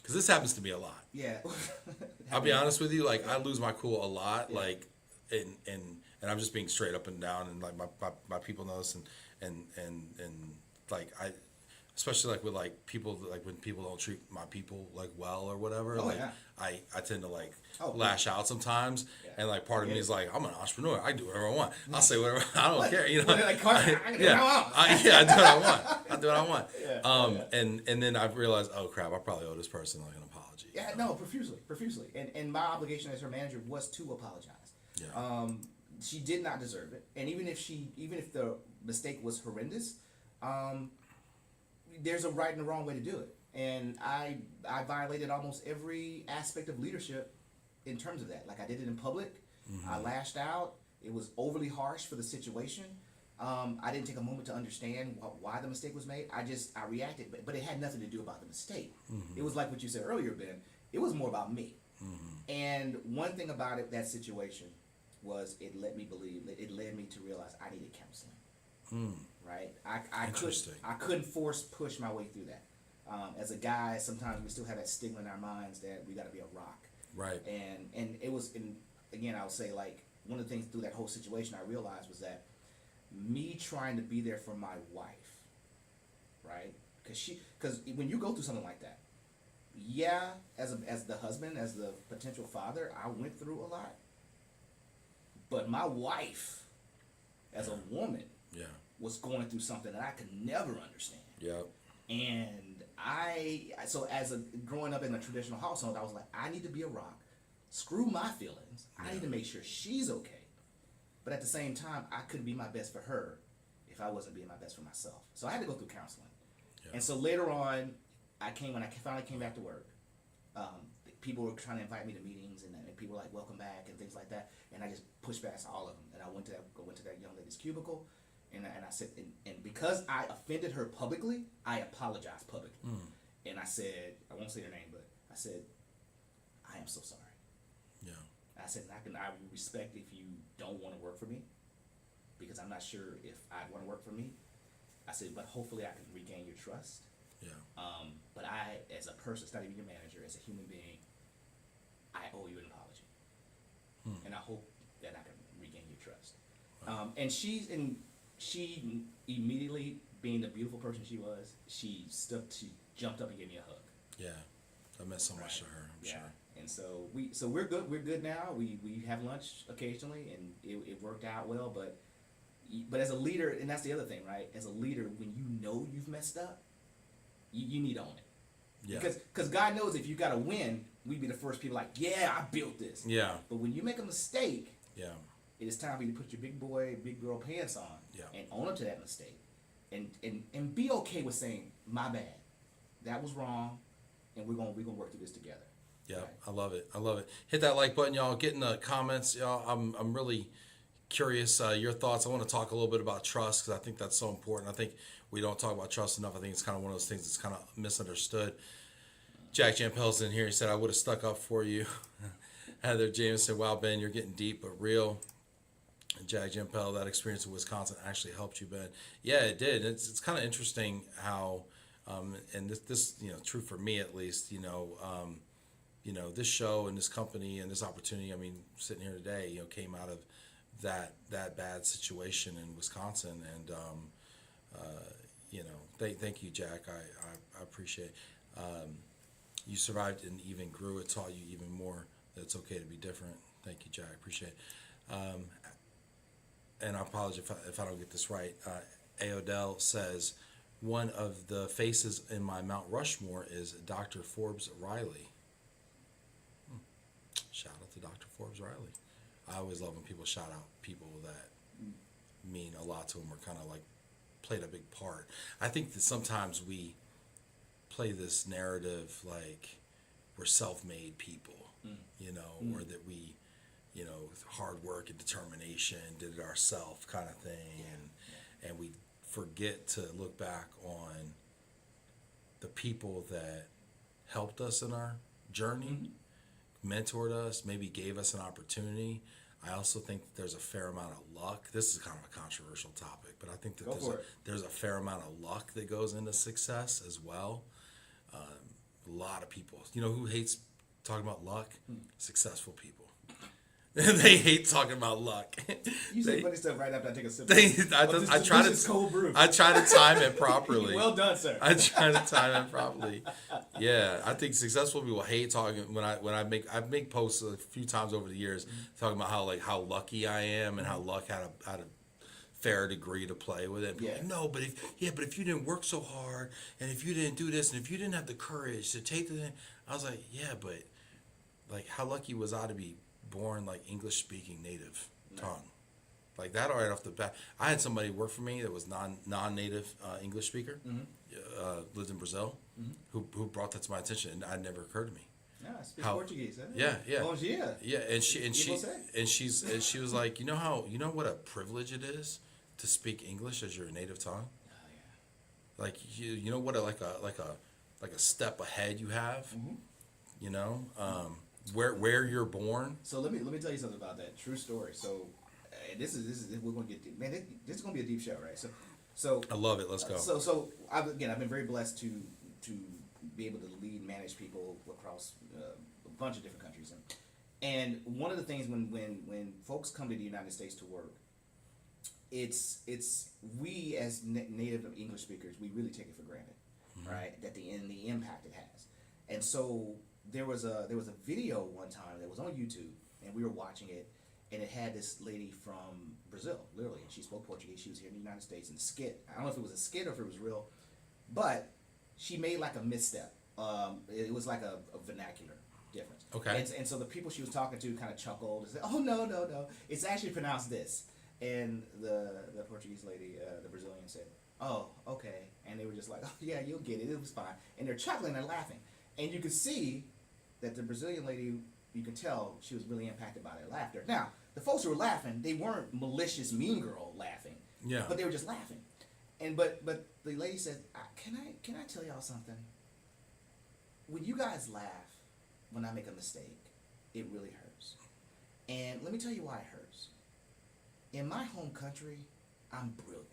[SPEAKER 1] because this happens to me a lot.
[SPEAKER 2] Yeah.
[SPEAKER 1] I'll be honest with you, like I lose my cool a lot, like, and I'm just being straight up and down, and like my people know this, and like especially like with like people, like when people don't treat my people like well or whatever,
[SPEAKER 2] Oh,
[SPEAKER 1] like
[SPEAKER 2] yeah.
[SPEAKER 1] I tend to like
[SPEAKER 2] Oh,
[SPEAKER 1] lash out sometimes,
[SPEAKER 2] Yeah.
[SPEAKER 1] and like part of me
[SPEAKER 2] Yeah.
[SPEAKER 1] is like, I'm an entrepreneur, I do whatever I want, I'll say whatever, I don't care, you know.
[SPEAKER 2] Well, like, I can do what I want.
[SPEAKER 1] I do what I want. I do what I want.
[SPEAKER 2] Yeah.
[SPEAKER 1] And then I've realized, oh crap, I probably owe this person like an apology.
[SPEAKER 2] Yeah, no, profusely. And my obligation as her manager was to apologize.
[SPEAKER 1] Yeah.
[SPEAKER 2] She did not deserve it. And even if the mistake was horrendous, there's a right and a wrong way to do it. And I violated almost every aspect of leadership in terms of that. Like, I did it in public. I lashed out. It was overly harsh for the situation. I didn't take a moment to understand why the mistake was made. I reacted, but it had nothing to do about the mistake. It was like what you said earlier, Ben. It was more about me. And one thing about it, that situation, was it led me to realize I needed counseling. Right? I couldn't push my way through that. As a guy, sometimes we still have that stigma in our minds that we got to be a rock.
[SPEAKER 1] Right.
[SPEAKER 2] And it was, again, I'll say, like, one of the things through that whole situation I realized was that me trying to be there for my wife, right? Because when you go through something like that, yeah, as the husband, as the potential father, I went through a lot. But my wife, as a woman, was going through something that I could never understand.
[SPEAKER 1] Yep.
[SPEAKER 2] And so growing up in a traditional household, I was like, I need to be a rock. Screw my feelings. I need to make sure she's okay. But at the same time, I couldn't be my best for her if I wasn't being my best for myself. So I had to go through counseling. Yeah. And so later on, when I finally came back to work, people were trying to invite me to meetings, and people were like, welcome back, and things like that. And I just pushed past all of them. And I went to that young lady's cubicle, and I said, and because I offended her publicly, I apologized publicly. And I said, I won't say her name, but I said, I am so sorry.
[SPEAKER 1] Yeah.
[SPEAKER 2] I said, I respect if you don't want to work for me, because I'm not sure if I'd want to work for me. I said, but hopefully I can regain your trust.
[SPEAKER 1] Yeah.
[SPEAKER 2] But I, as a person, it's not even your manager, as a human being, I owe you an apology. And I hope that I can regain your trust. Wow. And she immediately, being the beautiful person she was, she jumped up and gave me a hug.
[SPEAKER 1] Yeah. That meant so much to her, I'm sure.
[SPEAKER 2] And so we're good. We're good now. We have lunch occasionally, and it worked out well. But as a leader, and that's the other thing, right? As a leader, when you know you've messed up, you need to own it. Yeah. Because God knows if you got to win, we'd be the first people like, yeah, I built this.
[SPEAKER 1] Yeah.
[SPEAKER 2] But when you make a mistake,
[SPEAKER 1] yeah, it
[SPEAKER 2] is time for you to put your big boy, big girl pants on, and own up to that mistake, and be okay with saying, my bad, that was wrong, and we're gonna work through this together.
[SPEAKER 1] Yeah,
[SPEAKER 2] right?
[SPEAKER 1] I love it. Hit that like button, y'all. Get in the comments, y'all. I'm really curious your thoughts. I want to talk a little bit about trust, because I think that's so important. I think we don't talk about trust enough. I think it's kind of one of those things that's kind of misunderstood. Jack Jampel's in here. He said, I would have stuck up for you. Heather James said, wow, Ben, you're getting deep but real. And Jack Jampel, that experience in Wisconsin actually helped you, Ben. Yeah, it did. It's kind of interesting how, and this true for me at least, this show and this company and this opportunity, I mean, sitting here today, came out of that bad situation in Wisconsin. And, thank you, Jack. I appreciate it. You survived and even grew. It taught you even more that it's okay to be different. Thank you, Jack. Appreciate it. And I apologize if I don't get this right. Aodell says, one of the faces in my Mount Rushmore is Dr. Forbes Riley. Shout out to Dr. Forbes Riley. I always love when people shout out people that mean a lot to them or kind of like played a big part. I think that sometimes we play this narrative like we're self-made people, or that we, hard work and determination, did it ourselves kind of thing, and we forget to look back on the people that helped us in our journey, mentored us, maybe gave us an opportunity. I also think that there's a fair amount of luck. This is kind of a controversial topic, but I think that there's a fair amount of luck that goes into success as well. A lot of people. You know who hates talking about luck? Successful people. They hate talking about luck.
[SPEAKER 2] You say funny stuff right after I take a sip.
[SPEAKER 1] I try to
[SPEAKER 2] cold brew.
[SPEAKER 1] I try to time it properly.
[SPEAKER 2] Well done, sir.
[SPEAKER 1] I try to time it properly. Yeah, I think successful people hate talking I make posts a few times over the years talking about how lucky I am and how luck had a fair degree to play with it.
[SPEAKER 2] Yeah.
[SPEAKER 1] Like, no, but if you didn't work so hard and if you didn't do this and if you didn't have the courage to take the thing, I was like, yeah, but like how lucky was I to be born like English speaking native tongue? Like that right off the bat. I had somebody work for me that was non-native English speaker, lived in Brazil, who brought that to my attention, and it never occurred to me.
[SPEAKER 2] Yeah, I speak Portuguese. Huh?
[SPEAKER 1] Yeah.
[SPEAKER 2] Bom dia.
[SPEAKER 1] Yeah, and she was like, you know what a privilege it is to speak English as your native tongue.
[SPEAKER 2] Oh yeah.
[SPEAKER 1] Like you know what like a step ahead you have. You know, where you're born.
[SPEAKER 2] So let me tell you something about that true story. So this is we're gonna get deep. Man, this is gonna be a deep show, right? So
[SPEAKER 1] I love it. Let's go.
[SPEAKER 2] So I've been very blessed to be able to lead, manage people across a bunch of different countries, and one of the things when folks come to the United States to work, it's we as native English speakers, we really take it for granted, right? That the impact it has, and so there was a video one time that was on YouTube, and we were watching it, and it had this lady from Brazil, literally, and she spoke Portuguese. She was here in the United States, and skit. I don't know if it was a skit or if it was real, but she made like a misstep. It was like a vernacular difference.
[SPEAKER 1] Okay.
[SPEAKER 2] And so the people she was talking to kind of chuckled and said, "Oh no, it's actually pronounced this." And the Portuguese lady, the Brazilian, said, "Oh, okay." And they were just like, "Oh yeah, you'll get it. It was fine." And they're chuckling and laughing, and you could see that the Brazilian lady, you could tell she was really impacted by their laughter. Now, the folks who were laughing, they weren't malicious, mean girl laughing.
[SPEAKER 1] Yeah.
[SPEAKER 2] But they were just laughing. And but the lady said, "Can I tell y'all something? When you guys laugh, when I make a mistake, it really hurts. And let me tell you why it hurts. In my home country, I'm brilliant.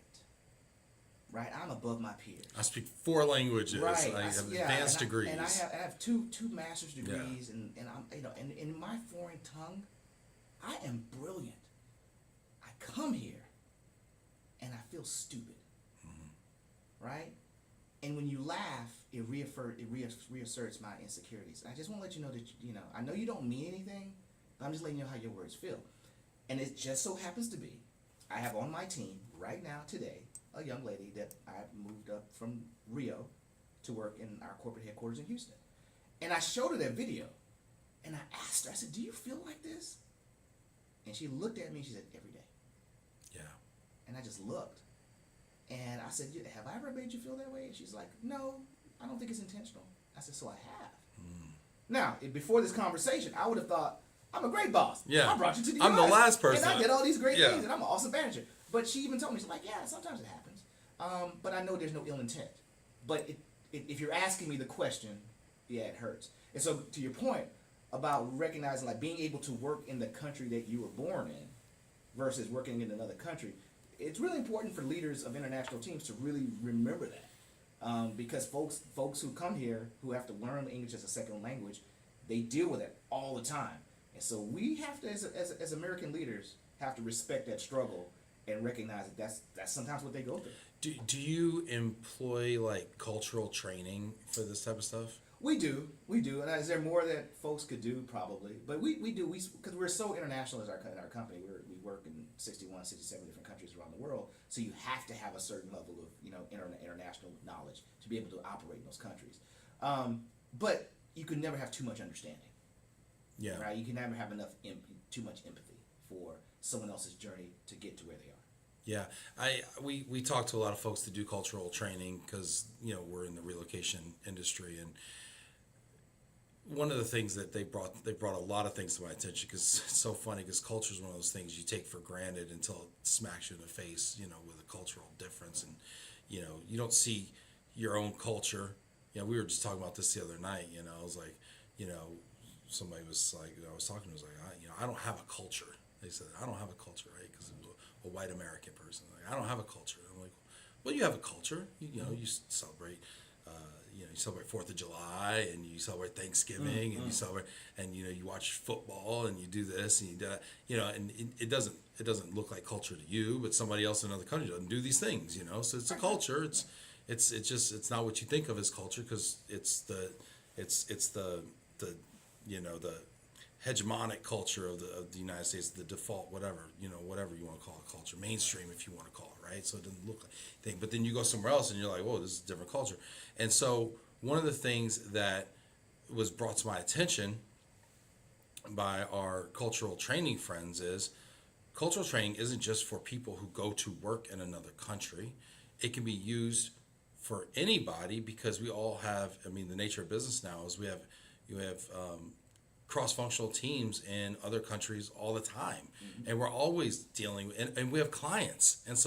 [SPEAKER 2] Right? I'm above my peers.
[SPEAKER 1] I speak 4 languages.
[SPEAKER 2] Right.
[SPEAKER 1] I have advanced degrees.
[SPEAKER 2] And I have two master's degrees, and I'm and in my foreign tongue, I am brilliant. I come here, and I feel stupid. Right? And when you laugh, it reasserts my insecurities. And I just want to let you know that I know you don't mean anything, but I'm just letting you know how your words feel. And it just so happens to be, I have on my team right now today a young lady that I moved up from Rio to work in our corporate headquarters in Houston. And I showed her that video, and I asked her, I said, "Do you feel like this?" And she looked at me and she said, "Every day."
[SPEAKER 1] Yeah.
[SPEAKER 2] And I just looked. And I said, "Have I ever made you feel that way?" And she's like, "No, I don't think it's intentional." I said, "So I have." Now, before this conversation, I would have thought, I'm a great boss.
[SPEAKER 1] Yeah.
[SPEAKER 2] I brought you to the
[SPEAKER 1] I'm the
[SPEAKER 2] US,
[SPEAKER 1] last person.
[SPEAKER 2] and I did all these great
[SPEAKER 1] Yeah.
[SPEAKER 2] things, and I'm an awesome manager. But she even told me, she's like, "Yeah, sometimes it happens. But I know there's no ill intent. But if you're asking me the question, yeah, it hurts." And so to your point about recognizing, like, being able to work in the country that you were born in versus working in another country, it's really important for leaders of international teams to really remember that. Because folks who come here who have to learn English as a second language, they deal with it all the time. And so we have to, as American leaders, have to respect that struggle and recognize that that's sometimes what they go through.
[SPEAKER 1] Do you employ like cultural training for this type of stuff?
[SPEAKER 2] We do. And is there more that folks could do? Probably. But we do, because we're so international as our company. We work in 61, 67 different countries around the world. So you have to have a certain level of international knowledge to be able to operate in those countries. But you can never have too much understanding.
[SPEAKER 1] Yeah.
[SPEAKER 2] Right? You can never have too much empathy for someone else's journey to get to where they are.
[SPEAKER 1] Yeah, we talk to a lot of folks that do cultural training because we're in the relocation industry, and one of the things that they brought a lot of things to my attention, because it's so funny, because culture is one of those things you take for granted until it smacks you in the face, with a cultural difference, and you don't see your own culture. We were just talking about this the other night. I was like, somebody was like, I was talking to, was like, I don't have a culture. They said, "I don't have a culture," right? Because it was a white American person. Like, "I don't have a culture." I'm like, "Well, you have a culture. You celebrate, you celebrate 4th of July, and you celebrate Thanksgiving, and you celebrate, and you watch football, and you do this, and you do that, and it doesn't look like culture to you, but somebody else in another country doesn't do these things, So it's a culture. It's not what you think of as culture, because it's the hegemonic culture of the United States, the default, whatever you want to call it, culture, mainstream if you want to call it, right? So it doesn't look like thing. But then you go somewhere else and you're like, whoa, this is a different culture. And so one of the things that was brought to my attention by our cultural training friends is cultural training isn't just for people who go to work in another country. It can be used for anybody, because we all have, the nature of business now is you have cross-functional teams in other countries all the time, and we're always dealing with, and we have clients and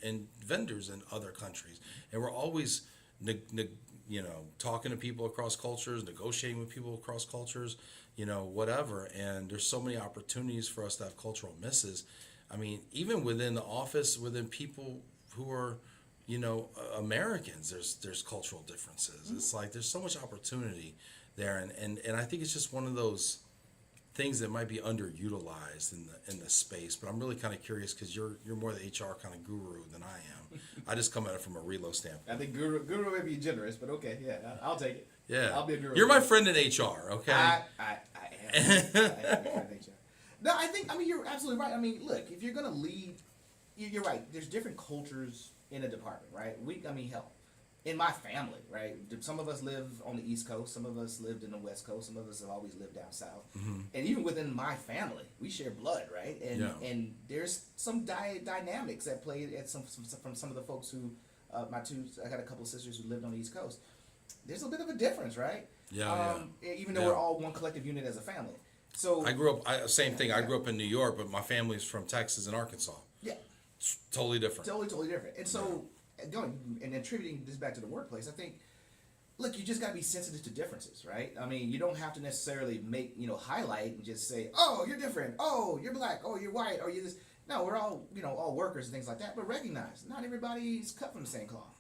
[SPEAKER 1] and vendors in other countries, and we're always talking to people across cultures, negotiating with people across cultures, whatever. And there's so many opportunities for us to have cultural misses. Even within the office, within people who are Americans, there's cultural differences. It's like there's so much opportunity there, and I think it's just one of those things that might be underutilized in the space. But I'm really kind of curious, because you're more the HR kind of guru than I am. I just come at it from a relo standpoint.
[SPEAKER 2] I think guru may be generous, but okay, yeah, I'll take it.
[SPEAKER 1] Yeah,
[SPEAKER 2] I'll be a guru.
[SPEAKER 1] You're my friend in HR, okay?
[SPEAKER 2] I am. I am your friend in HR. No, I think you're absolutely right. Look, if you're gonna lead, you're right. There's different cultures in a department, right? Hell, in my family, right? Some of us live on the East Coast. Some of us lived in the West Coast. Some of us have always lived down south. And even within my family, we share blood, right? And there's some dynamics that play at from some of the folks who, I got a couple of sisters who lived on the East Coast. There's a bit of a difference, right? Even though we're all one collective unit as a family. So
[SPEAKER 1] I grew up, same thing. I grew up in New York, but my family's from Texas and Arkansas.
[SPEAKER 2] Yeah.
[SPEAKER 1] It's totally different.
[SPEAKER 2] Totally different. And so, going and attributing this back to the workplace, I think, look, you just got to be sensitive to differences, right? You don't have to necessarily highlight and just say, oh, you're different. Oh, you're black. Oh, you're white. Or you're this. No, we're all, all workers and things like that. But recognize, not everybody's cut from the same cloth.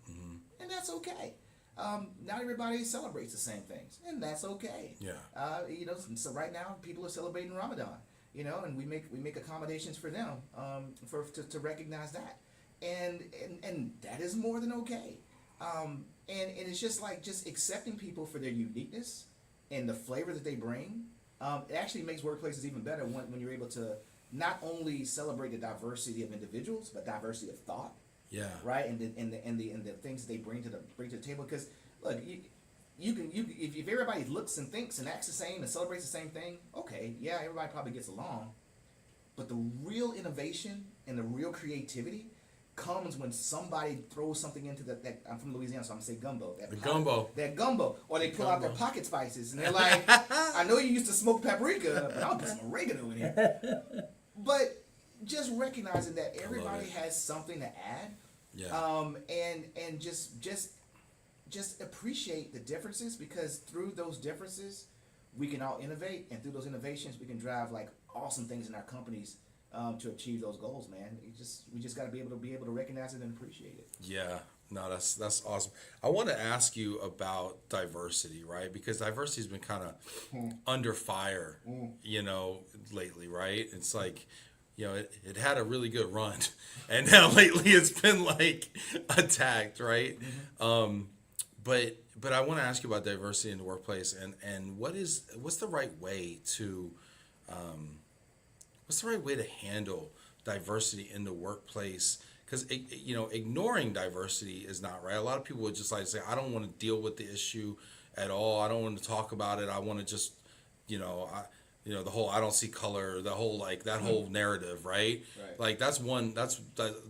[SPEAKER 2] And that's okay. Not everybody celebrates the same things, and that's okay.
[SPEAKER 1] Yeah.
[SPEAKER 2] So right now people are celebrating Ramadan, and we make accommodations for them, to recognize that, and that is more than okay. And it's just accepting people for their uniqueness and the flavor that they bring. It actually makes workplaces even better when you're able to not only celebrate the diversity of individuals, but diversity of thought.
[SPEAKER 1] Yeah.
[SPEAKER 2] Right, and the things that they bring to the table. Because look, if everybody looks and thinks and acts the same and celebrates the same thing, okay, yeah, everybody probably gets along. But the real innovation and the real creativity comes when somebody throws something into that. I'm from Louisiana, so I'm gonna say gumbo. That gumbo, or they pull out their pocket spices and they're like, I know you used to smoke paprika, but I'll put some oregano in here. But just recognizing that everybody has something to add, and just appreciate the differences, because through those differences we can all innovate, and through those innovations we can drive awesome things in our companies to achieve those goals, man. We just got to be able to recognize it and appreciate it.
[SPEAKER 1] Yeah. No, that's awesome. I want to ask you about diversity, right? Because diversity has been kind of under fire, lately, right? It's like, it had a really good run, and now lately it's been attacked, right? But I want to ask you about diversity in the workplace, and what's the right way to handle diversity in the workplace? Because ignoring diversity is not right. A lot of people would just say, I don't want to deal with the issue at all. I don't want to talk about it. I want to just, the whole I don't see color, the whole that whole narrative, right? That's one.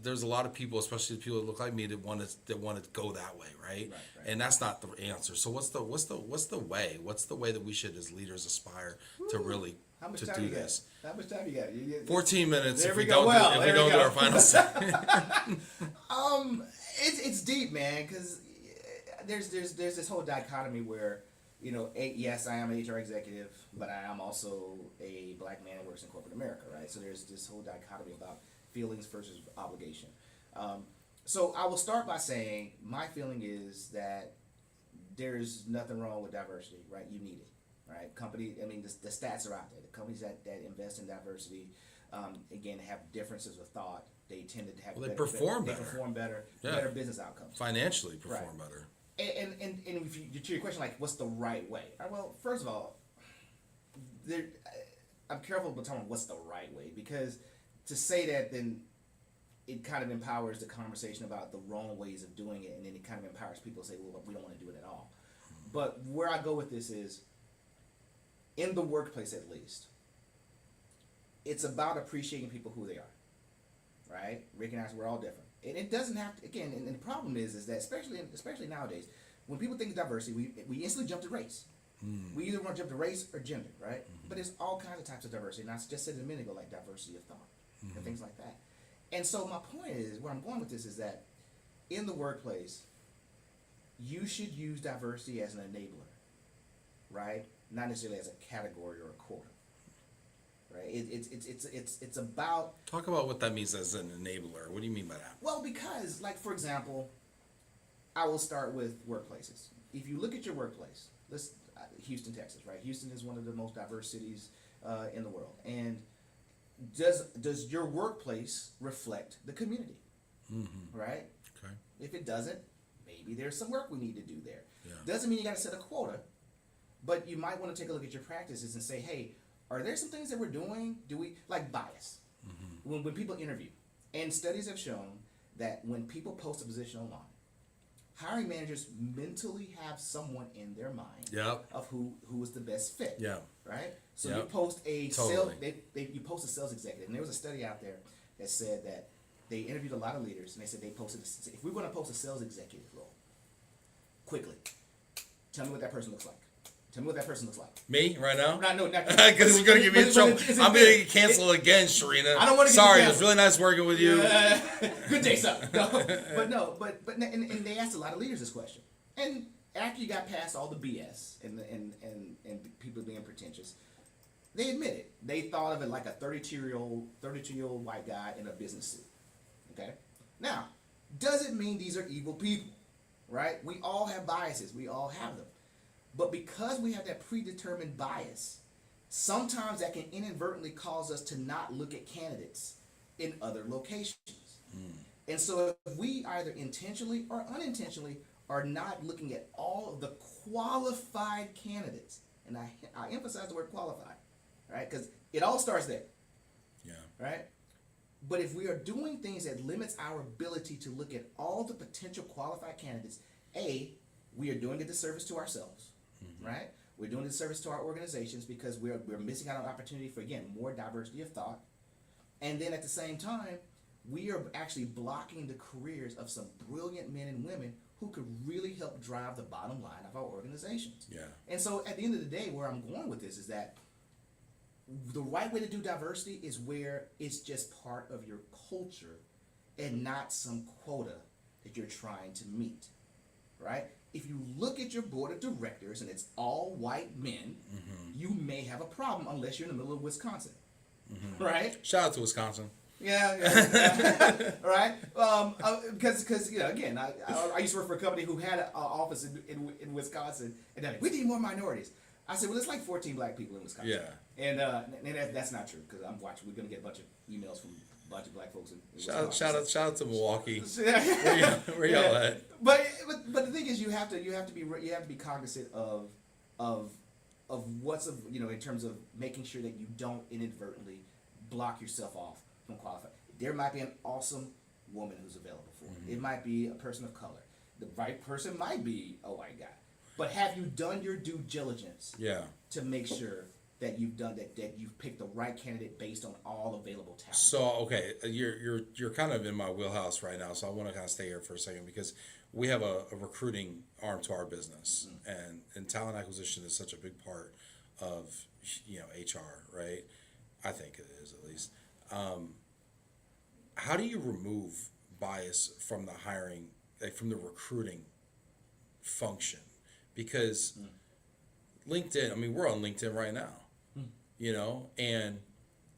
[SPEAKER 1] There's a lot of people, especially people that look like me, that want to go that way, right? And that's not the answer. So what's the way? What's the way that we should, as leaders, aspire to really to do this?
[SPEAKER 2] How much time you got?
[SPEAKER 1] 14 minutes.
[SPEAKER 2] There
[SPEAKER 1] if
[SPEAKER 2] we
[SPEAKER 1] we
[SPEAKER 2] go.
[SPEAKER 1] don't do our final segment.
[SPEAKER 2] It's deep, man, because there's this whole dichotomy where, yes, I am an HR executive, but I am also a black man that works in corporate America, right? So there's this whole dichotomy about feelings versus obligation. So I will start by saying my feeling is that there's nothing wrong with diversity, right? You need it, right? The stats are out there. The companies that invest in diversity, again, have differences of thought. They tend to have
[SPEAKER 1] Well, they perform better.
[SPEAKER 2] They perform better,
[SPEAKER 1] Yeah.
[SPEAKER 2] better business outcomes.
[SPEAKER 1] Financially perform
[SPEAKER 2] Right.
[SPEAKER 1] better.
[SPEAKER 2] And if you, to your question, like, what's the right way? Well, first of all, I'm careful about telling what's the right way, because to say that, then it kind of empowers the conversation about the wrong ways of doing it, and then it kind of empowers people to say, well, we don't want to do it at all. But where I go with this is, in the workplace at least, it's about appreciating people who they are, right? Recognize we're all different. And it doesn't have to, again, and the problem is that especially nowadays, when people think of diversity, we instantly jump to race. We either want to jump to race or gender, right? But there's all kinds of types of diversity. And I just said a minute ago, like diversity of thought and things like that. And so my point is, where I'm going with this is that in the workplace, you should use diversity as an enabler, right? Not necessarily as a category or a quota, right? It's about,
[SPEAKER 1] Talk about what that means as an enabler. What do you mean by that?
[SPEAKER 2] well, because, like, for example, I will start with workplaces. If you look at your workplace, Houston, Texas, right? Houston is one of the most diverse cities in the world. And does your workplace reflect the community, right?
[SPEAKER 1] Okay.
[SPEAKER 2] If it doesn't, maybe there's some work we need to do there.
[SPEAKER 1] Yeah.
[SPEAKER 2] Doesn't mean you got to set a quota, but you might want to take a look at your practices and say, hey, are there some things that we're doing? Do we, like bias? When people interview, and studies have shown that when people post a position online, hiring managers mentally have someone in their mind
[SPEAKER 1] Yep.
[SPEAKER 2] of who is the best fit.
[SPEAKER 1] Yeah.
[SPEAKER 2] Right? So
[SPEAKER 1] Yep.
[SPEAKER 2] you post a
[SPEAKER 1] Totally.
[SPEAKER 2] you post a sales executive, and there was a study out there that said that they interviewed a lot of leaders, and they said they posted, if we're going to post a sales executive role, quickly, tell me what that person looks like. Tell me what that person looks like.
[SPEAKER 1] Me right now?
[SPEAKER 2] Not
[SPEAKER 1] Because it's going to get me in trouble. I'm going to get canceled again, Sharina.
[SPEAKER 2] I don't wanna get
[SPEAKER 1] Sorry,
[SPEAKER 2] you
[SPEAKER 1] it was really nice working with you.
[SPEAKER 2] Good day, sir. And they asked a lot of leaders this question. And after you got past all the BS and people being pretentious, they admitted they thought of it like a 32-year-old white guy in a business suit. Okay? Now, does it mean these are evil people? Right? We all have biases. We all have them. But because we have that predetermined bias, sometimes that can inadvertently cause us to not look at candidates in other locations. And so if we either intentionally or unintentionally are not looking at all of the qualified candidates, and I emphasize the word qualified, right? Because it all starts there,
[SPEAKER 1] Yeah.
[SPEAKER 2] right? But if we are doing things that limits our ability to look at all the potential qualified candidates, we are doing a disservice to ourselves, right? We're doing a disservice to our organizations because we're missing out on opportunity for, again, more diversity of thought. And then at the same time, we are actually blocking the careers of some brilliant men and women who could really help drive the bottom line of our organizations.
[SPEAKER 1] Yeah.
[SPEAKER 2] And so at the end of the day, where I'm going with this is that the right way to do diversity is where it's just part of your culture and not some quota that you're trying to meet, right? If you look at your board of directors and it's all white men, you may have a problem unless you're in the middle of Wisconsin, right?
[SPEAKER 1] Shout out to Wisconsin.
[SPEAKER 2] Yeah. Right? Because again, I used to work for a company who had an office in Wisconsin, and they're like, we need more minorities. I said, well, it's like 14 black people in Wisconsin.
[SPEAKER 1] Yeah.
[SPEAKER 2] And that's not true, because I'm watching. We're gonna get a bunch of emails from a bunch of black folks in Wisconsin.
[SPEAKER 1] Shout out to Milwaukee.
[SPEAKER 2] Where
[SPEAKER 1] Where y'all at?
[SPEAKER 2] But the thing is, you have to be cognizant of what's in terms of making sure that you don't inadvertently block yourself off from qualifying. There might be an awesome woman who's available for it. It might be a person of color. The right person might be a white guy. But have you done your due diligence
[SPEAKER 1] Yeah.
[SPEAKER 2] to make sure that you've done that you've picked the right candidate based on all available talent?
[SPEAKER 1] So okay, you're kind of in my wheelhouse right now, so I want to kind of stay here for a second because we have a recruiting arm to our business, and talent acquisition is such a big part of HR, right? I think it is, at least. How do you remove bias from the hiring, like from the recruiting function? Because LinkedIn, I mean, we're on LinkedIn right now, and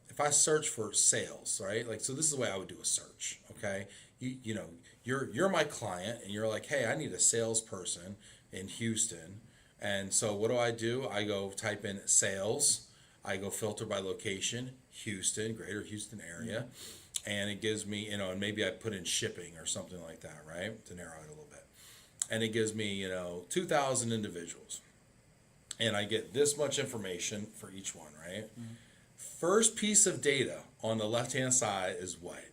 [SPEAKER 1] if I search for sales, right? Like, so this is the way I would do a search, okay? You're my client, and you're like, hey, I need a salesperson in Houston. And so what do? I go type in sales. I go filter by location, Houston, greater Houston area. And it gives me, and maybe I put in shipping or something like that, right? To narrow it a little bit. And it gives me, 2,000 individuals. And I get this much information for each one, right? First piece of data on the left-hand side is what?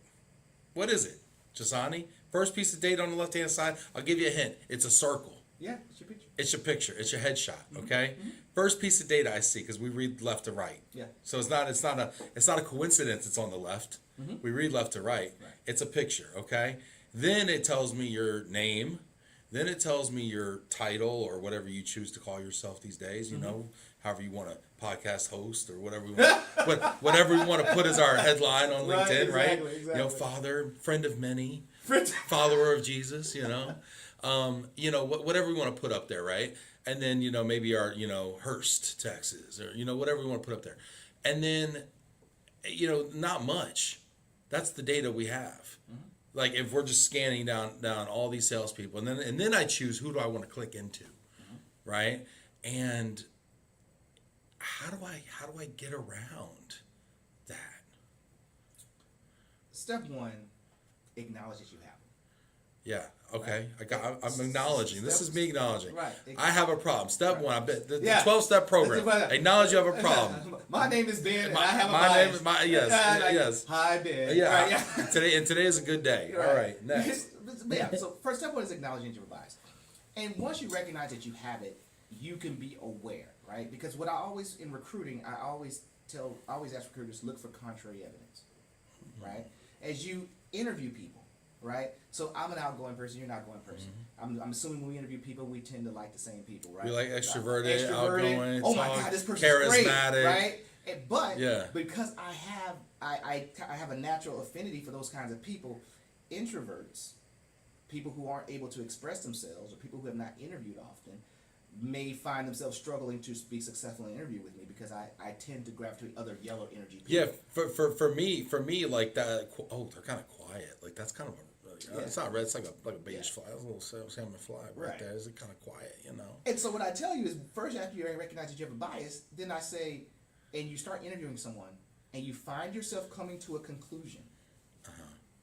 [SPEAKER 1] What is it, Njsane? First piece of data on the left-hand side, I'll give you a hint. It's a circle.
[SPEAKER 2] Yeah, it's your picture.
[SPEAKER 1] It's your picture. It's your headshot. Okay. First piece of data I see, because we read left to right.
[SPEAKER 2] Yeah.
[SPEAKER 1] So it's not a coincidence. It's on the left. We read left to right. It's a picture. Okay. Then it tells me your name. Then it tells me your title or whatever you choose to call yourself these days. However you want to podcast host or whatever we want, whatever we want to put as our headline on LinkedIn, right?
[SPEAKER 2] Exactly.
[SPEAKER 1] Father, friend of many, follower of Jesus. Whatever we want to put up there, right? And then, maybe our, Hurst, Texas, or, whatever we want to put up there. And then, not much. That's the data we have. Like if we're just scanning down all these salespeople, and then I choose who do I want to click into, right? And how do I get around that?
[SPEAKER 2] Step one, acknowledge that you have them.
[SPEAKER 1] Yeah. Okay. I'm acknowledging. This is me acknowledging.
[SPEAKER 2] Right.
[SPEAKER 1] I have a problem. Step one. I bet the
[SPEAKER 2] Yeah.
[SPEAKER 1] 12-step program. Acknowledge you have a problem.
[SPEAKER 2] My name is Ben, and I have a
[SPEAKER 1] My name
[SPEAKER 2] bias.
[SPEAKER 1] is yes.
[SPEAKER 2] Hi, Ben.
[SPEAKER 1] Yeah.
[SPEAKER 2] Right, yeah.
[SPEAKER 1] Today is a good day. All right. Next.
[SPEAKER 2] But yeah. So first step one is acknowledging your bias, and once you recognize that you have it, you can be aware, right? Because what I always in recruiting, I always ask recruiters look for contrary evidence, right? As you interview people, right? So I'm an outgoing person, you're an outgoing person. I'm assuming when we interview people, we tend to like the same people, right?
[SPEAKER 1] We like extroverted, outgoing,
[SPEAKER 2] oh my God, this person's
[SPEAKER 1] charismatic,
[SPEAKER 2] great, right? But
[SPEAKER 1] yeah.
[SPEAKER 2] because I have a natural affinity for those kinds of people, introverts, people who aren't able to express themselves, or people who have not interviewed often, may find themselves struggling to be successful in an interview with me because I tend to gravitate other yellow energy people.
[SPEAKER 1] Yeah, for me, like that. Oh, they're kind of quiet. Like that's kind of it's not red. It's like a beige fly. It's a little salmon fly right there. It's kind of quiet,
[SPEAKER 2] And so what I tell you is, first after you recognize that you have a bias, then I say, and you start interviewing someone, and you find yourself coming to a conclusion.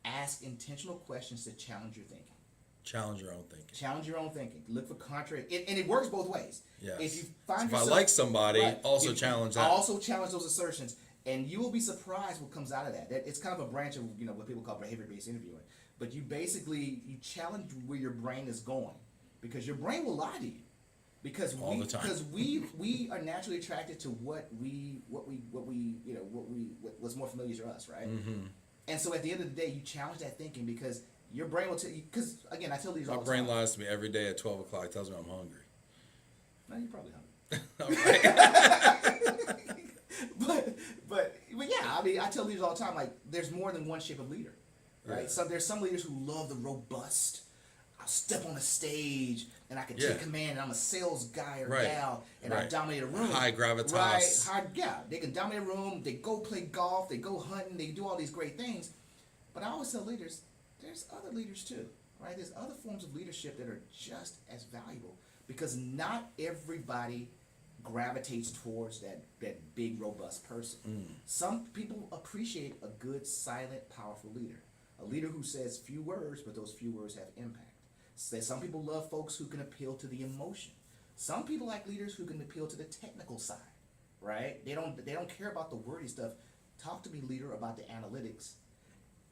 [SPEAKER 2] Ask intentional questions to challenge your thinking.
[SPEAKER 1] Challenge your own thinking.
[SPEAKER 2] Challenge your own thinking. Look for contrary, and it works both ways.
[SPEAKER 1] Yes.
[SPEAKER 2] If you find
[SPEAKER 1] so
[SPEAKER 2] yourself,
[SPEAKER 1] if I like somebody, also
[SPEAKER 2] if
[SPEAKER 1] challenge
[SPEAKER 2] you
[SPEAKER 1] that.
[SPEAKER 2] Also challenge those assertions, and you will be surprised what comes out of that. It's kind of a branch of what people call behavior-based interviewing. But you challenge where your brain is going, because your brain will lie to you. Because
[SPEAKER 1] all the time.
[SPEAKER 2] Because we are naturally attracted to what's more familiar to us, right? And so at the end of the day, you challenge that thinking, because your brain will tell you. Because again, I tell these all the time.
[SPEAKER 1] My brain lies to me every day at 12 o'clock. Tells me I'm hungry.
[SPEAKER 2] No, you're probably hungry.
[SPEAKER 1] Right.
[SPEAKER 2] but yeah, I mean, I tell leaders all the time, like, there's more than one shape of leader, right?
[SPEAKER 1] Yeah.
[SPEAKER 2] So there's some leaders who love the robust. I'll step on the stage and I can take command, and I'm a sales guy or gal, and I dominate a room.
[SPEAKER 1] High gravitas.
[SPEAKER 2] Right. They can dominate a room. They go play golf. They go hunting. They do all these great things. But I always tell leaders, there's other leaders too, right? There's other forms of leadership that are just as valuable, because not everybody gravitates towards that big, robust person. Some people appreciate a good, silent, powerful leader. A leader who says few words, but those few words have impact. Some people love folks who can appeal to the emotion. Some people like leaders who can appeal to the technical side, right? They don't care about the wordy stuff. Talk to me, leader, about the analytics.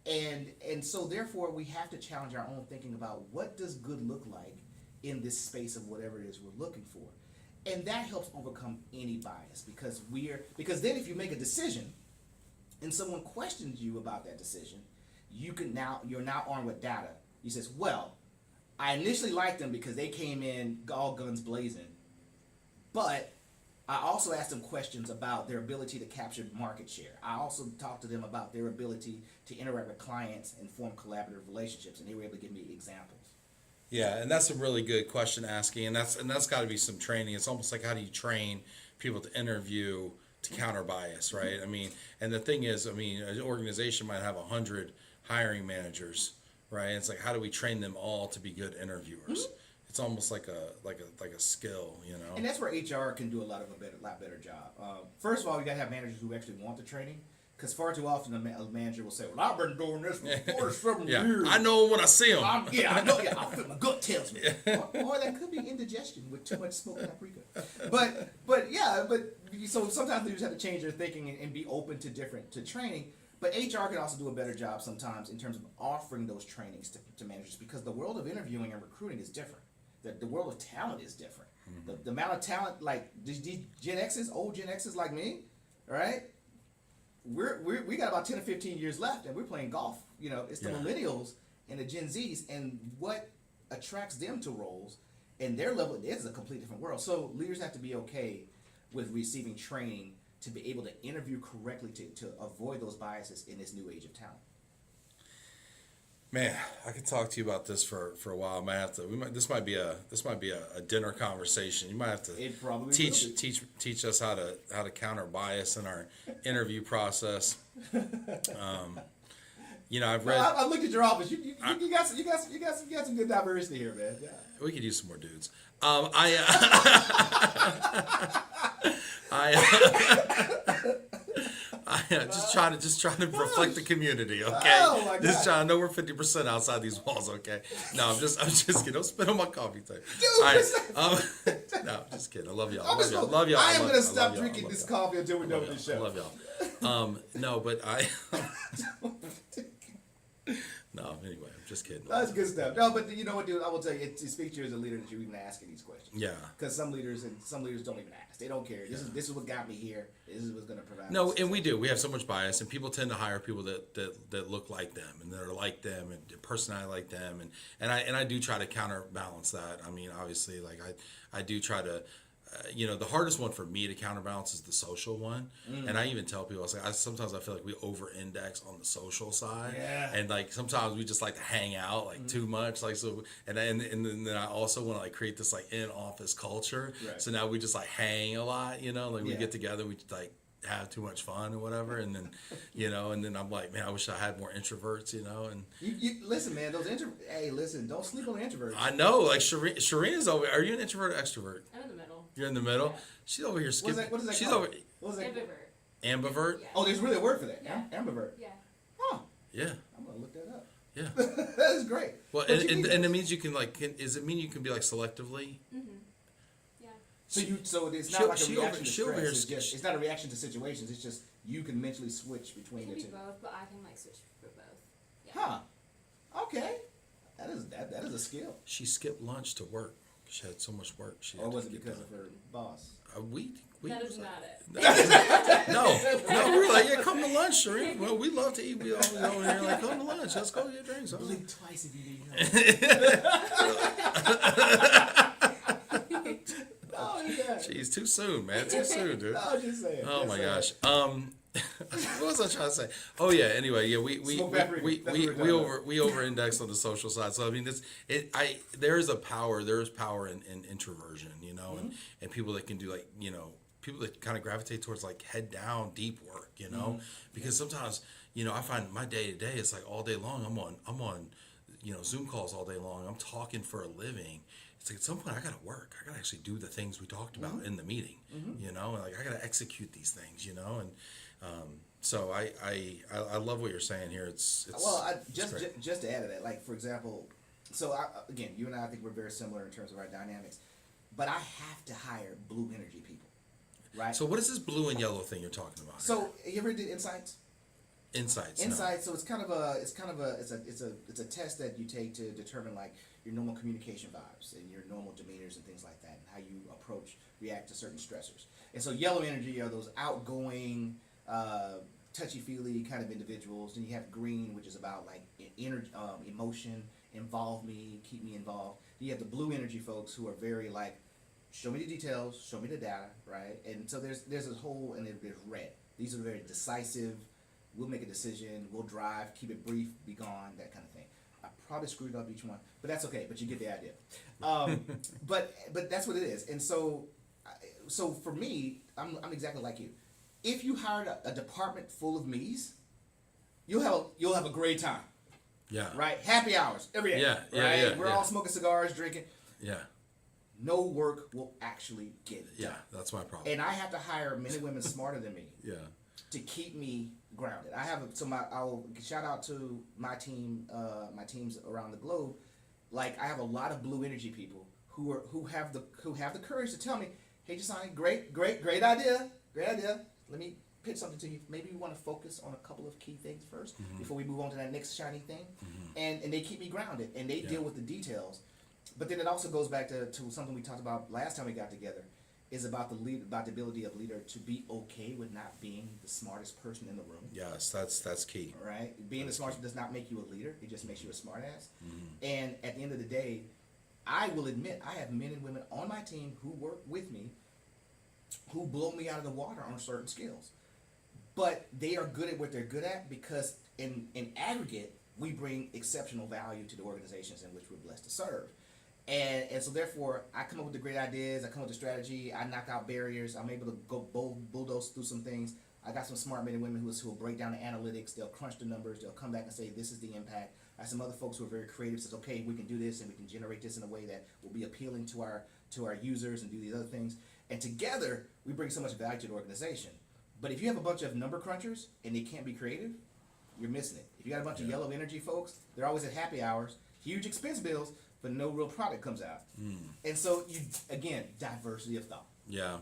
[SPEAKER 2] And so therefore we have to challenge our own thinking about what does good look like in this space of whatever it is we're looking for. And that helps overcome any bias, because then if you make a decision and someone questions you about that decision, you're now armed with data. You says, well, I initially liked them because they came in all guns blazing, but I also asked them questions about their ability to capture market share. I also talked to them about their ability to interact with clients and form collaborative relationships, and they were able to give me examples.
[SPEAKER 1] Yeah, and that's a really good question asking, and that's got to be some training. It's almost like, how do you train people to interview to counter bias, right? I mean, and the thing is, I mean, an organization might have 100 hiring managers, right? It's like, how do we train them all to be good interviewers? it's almost like a skill, you know.
[SPEAKER 2] And that's where HR can do a lot better job. First of all, you got to have managers who actually want the training. Because far too often a manager will say, "Well, I've been doing this for 47
[SPEAKER 1] Yeah,
[SPEAKER 2] years.
[SPEAKER 1] I know when I see them.
[SPEAKER 2] I know. Yeah, I feel my gut tells me." Or that could be indigestion with too much smoked paprika. But so sometimes leaders have to change their thinking and be open to training. But HR can also do a better job sometimes in terms of offering those trainings to managers, because the world of interviewing and recruiting is different. The world of talent is different. The amount of talent, like these Gen X's, old Gen X's like me, right? We got about 10 or 15 years left, and we're playing golf. You know, it's the millennials and the Gen Zs, and what attracts them to roles and their level is a complete different world. So leaders have to be okay with receiving training to be able to interview correctly to avoid those biases in this new age of talent.
[SPEAKER 1] Man, I could talk to you about this for a while. This might be a dinner conversation. You might have to
[SPEAKER 2] It probably
[SPEAKER 1] teach us how to counter bias in our interview process. You know, I've read.
[SPEAKER 2] I looked at your office. You got some good diversity here, man. Yeah.
[SPEAKER 1] We could use some more dudes. Just trying to reflect the community, okay?
[SPEAKER 2] Oh my God.
[SPEAKER 1] Just trying to know we're 50% outside these walls, okay? No, I'm just kidding. Don't spit on my coffee tape.
[SPEAKER 2] Dude,
[SPEAKER 1] All right. No, I'm just kidding. I love y'all. Love y'all.
[SPEAKER 2] I am gonna stop drinking this coffee until we're done with this
[SPEAKER 1] I
[SPEAKER 2] show.
[SPEAKER 1] love y'all. No, but no, anyway, I'm just kidding.
[SPEAKER 2] That's good stuff. No, but you know what, dude? I will tell you, it speaks to you as a leader that you're even asking these questions.
[SPEAKER 1] Yeah.
[SPEAKER 2] Because some leaders don't even ask. They don't care. This is what got me here. This is what's going to provide.
[SPEAKER 1] No, and we do. We have so much bias, and people tend to hire people that look like them and that are like them and their personality like them, and I do try to counterbalance that. I mean, obviously, like I do try to. The hardest one for me to counterbalance is the social one, and I even tell people, sometimes I feel like we over-index on the social side, and like sometimes we just like to hang out like too much, like so, and then I also want to like create this like in-office culture,
[SPEAKER 2] Right.
[SPEAKER 1] so now we just like hang a lot, like we
[SPEAKER 2] Yeah.
[SPEAKER 1] get together, we like have too much fun or whatever, and then and then I'm like, man, I wish I had more introverts, and
[SPEAKER 2] You listen, man. Hey, listen. Don't sleep on the introverts.
[SPEAKER 1] I know, like Shireen's over. Are you an introvert or extrovert?
[SPEAKER 3] I'm in the middle.
[SPEAKER 1] You're in the middle.
[SPEAKER 3] Yeah.
[SPEAKER 1] She's over here skipping.
[SPEAKER 2] What is that
[SPEAKER 1] She's
[SPEAKER 2] called?
[SPEAKER 1] over
[SPEAKER 2] What is that?
[SPEAKER 3] Ambivert.
[SPEAKER 1] ambivert.
[SPEAKER 3] Yeah.
[SPEAKER 2] Oh, there's really a word for that.
[SPEAKER 3] Yeah.
[SPEAKER 2] Ambivert.
[SPEAKER 3] Yeah.
[SPEAKER 2] Huh.
[SPEAKER 1] Yeah,
[SPEAKER 2] I'm gonna look that up.
[SPEAKER 1] yeah.
[SPEAKER 2] That is great.
[SPEAKER 1] Well,
[SPEAKER 2] But
[SPEAKER 1] and
[SPEAKER 2] you
[SPEAKER 1] it means you can does it mean you can be like selectively?
[SPEAKER 3] Yeah.
[SPEAKER 2] So it's not
[SPEAKER 1] She'll-
[SPEAKER 2] like a
[SPEAKER 1] she
[SPEAKER 2] reaction
[SPEAKER 1] over-
[SPEAKER 2] to
[SPEAKER 1] she over
[SPEAKER 2] stress.
[SPEAKER 1] here
[SPEAKER 2] It's not a reaction to situations. It's just you can mentally switch
[SPEAKER 3] It
[SPEAKER 2] between
[SPEAKER 3] can
[SPEAKER 2] the
[SPEAKER 3] be
[SPEAKER 2] two.
[SPEAKER 3] both, but I can like switch for both. Yeah.
[SPEAKER 2] Huh. Okay. That is a skill.
[SPEAKER 1] She skipped lunch to work. She had so much work. She
[SPEAKER 2] Or
[SPEAKER 1] had
[SPEAKER 2] was
[SPEAKER 1] to
[SPEAKER 2] it
[SPEAKER 1] get
[SPEAKER 2] because
[SPEAKER 1] done.
[SPEAKER 2] of her boss?
[SPEAKER 1] We
[SPEAKER 3] That is not it.
[SPEAKER 1] no, we were like, yeah, come to lunch, Shireen. Well, we love to eat. We always over here like, come to lunch. Let's go get drinks.
[SPEAKER 2] Blink twice if you need Oh, yeah.
[SPEAKER 1] Jeez, too soon, man. Too soon, dude.
[SPEAKER 2] No, just saying.
[SPEAKER 1] Oh
[SPEAKER 2] Just
[SPEAKER 1] my
[SPEAKER 2] saying.
[SPEAKER 1] gosh. What was I trying to say? Oh yeah. Anyway, yeah, we
[SPEAKER 2] Smoke paprika. That's what we're talking
[SPEAKER 1] we over index on the social side. So I mean, there is power in introversion, and people that can do like people that kind of gravitate towards like head down deep work, because sometimes I find my day to day it's like all day long I'm on Zoom calls all day long. I'm talking for a living. It's like at some point I gotta work. I gotta actually do the things we talked about in the meeting. Like I gotta execute these things. And so I love what you're saying here. It's
[SPEAKER 2] Well,
[SPEAKER 1] it's great.
[SPEAKER 2] just to add to that, like for example, again, you and I think we're very similar in terms of our dynamics, but I have to hire blue energy people, right?
[SPEAKER 1] So what is this blue and yellow thing you're talking about?
[SPEAKER 2] So you ever did Insights?
[SPEAKER 1] Insights. No.
[SPEAKER 2] Insights. So it's a test that you take to determine like your normal communication vibes and your normal demeanors and things like that, and how you react to certain stressors. And so yellow energy are those outgoing, touchy-feely kind of individuals. Then you have green, which is about like emotion, involve me, keep me involved. Then you have the blue energy folks who are very like, show me the details, show me the data, right? And so there's this whole, and there's red. These are very decisive. We'll make a decision. We'll drive. Keep it brief. Be gone. That kind of thing. I probably screwed up each one, but that's okay. But you get the idea. But that's what it is. And so for me, I'm exactly like you. If you hired a department full of me's, you'll have a great time.
[SPEAKER 1] Yeah.
[SPEAKER 2] Right. Happy hours every day.
[SPEAKER 1] Yeah, yeah,
[SPEAKER 2] Right.
[SPEAKER 1] yeah,
[SPEAKER 2] We're
[SPEAKER 1] yeah.
[SPEAKER 2] all smoking cigars, drinking.
[SPEAKER 1] Yeah.
[SPEAKER 2] no work will actually get done.
[SPEAKER 1] Yeah, that's my problem.
[SPEAKER 2] And I have to hire men and women smarter than me
[SPEAKER 1] Yeah.
[SPEAKER 2] to keep me grounded. I'll shout out to my team, my teams around the globe. Like, I have a lot of blue energy people who have the courage to tell me, hey, Njsane, great idea. Let me pitch something to you. Maybe we want to focus on a couple of key things first before we move on to that next shiny thing. And they keep me grounded, and they deal with the details. But then it also goes back to something we talked about last time we got together, is about the ability of leader to be okay with not being the smartest person in the room.
[SPEAKER 1] Yes, that's key.
[SPEAKER 2] Right? Being the smartest does not make you a leader. It just makes you a smart ass. And at the end of the day, I will admit I have men and women on my team who work with me who blow me out of the water on certain skills. But they are good at what they're good at because in aggregate, we bring exceptional value to the organizations in which we're blessed to serve. And so therefore, I come up with the great ideas, I come up with the strategy, I knock out barriers, I'm able to go bulldoze through some things. I got some smart men and women who will break down the analytics, they'll crunch the numbers, they'll come back and say, this is the impact. I have some other folks who are very creative, says, okay, we can do this and we can generate this in a way that will be appealing to our users and do these other things. And together, we bring so much value to the organization. But if you have a bunch of number crunchers and they can't be creative, you're missing it. If you got a bunch of yellow energy folks, they're always at happy hours, huge expense bills, but no real product comes out. And so again, diversity of thought.
[SPEAKER 1] Yeah.
[SPEAKER 2] Right?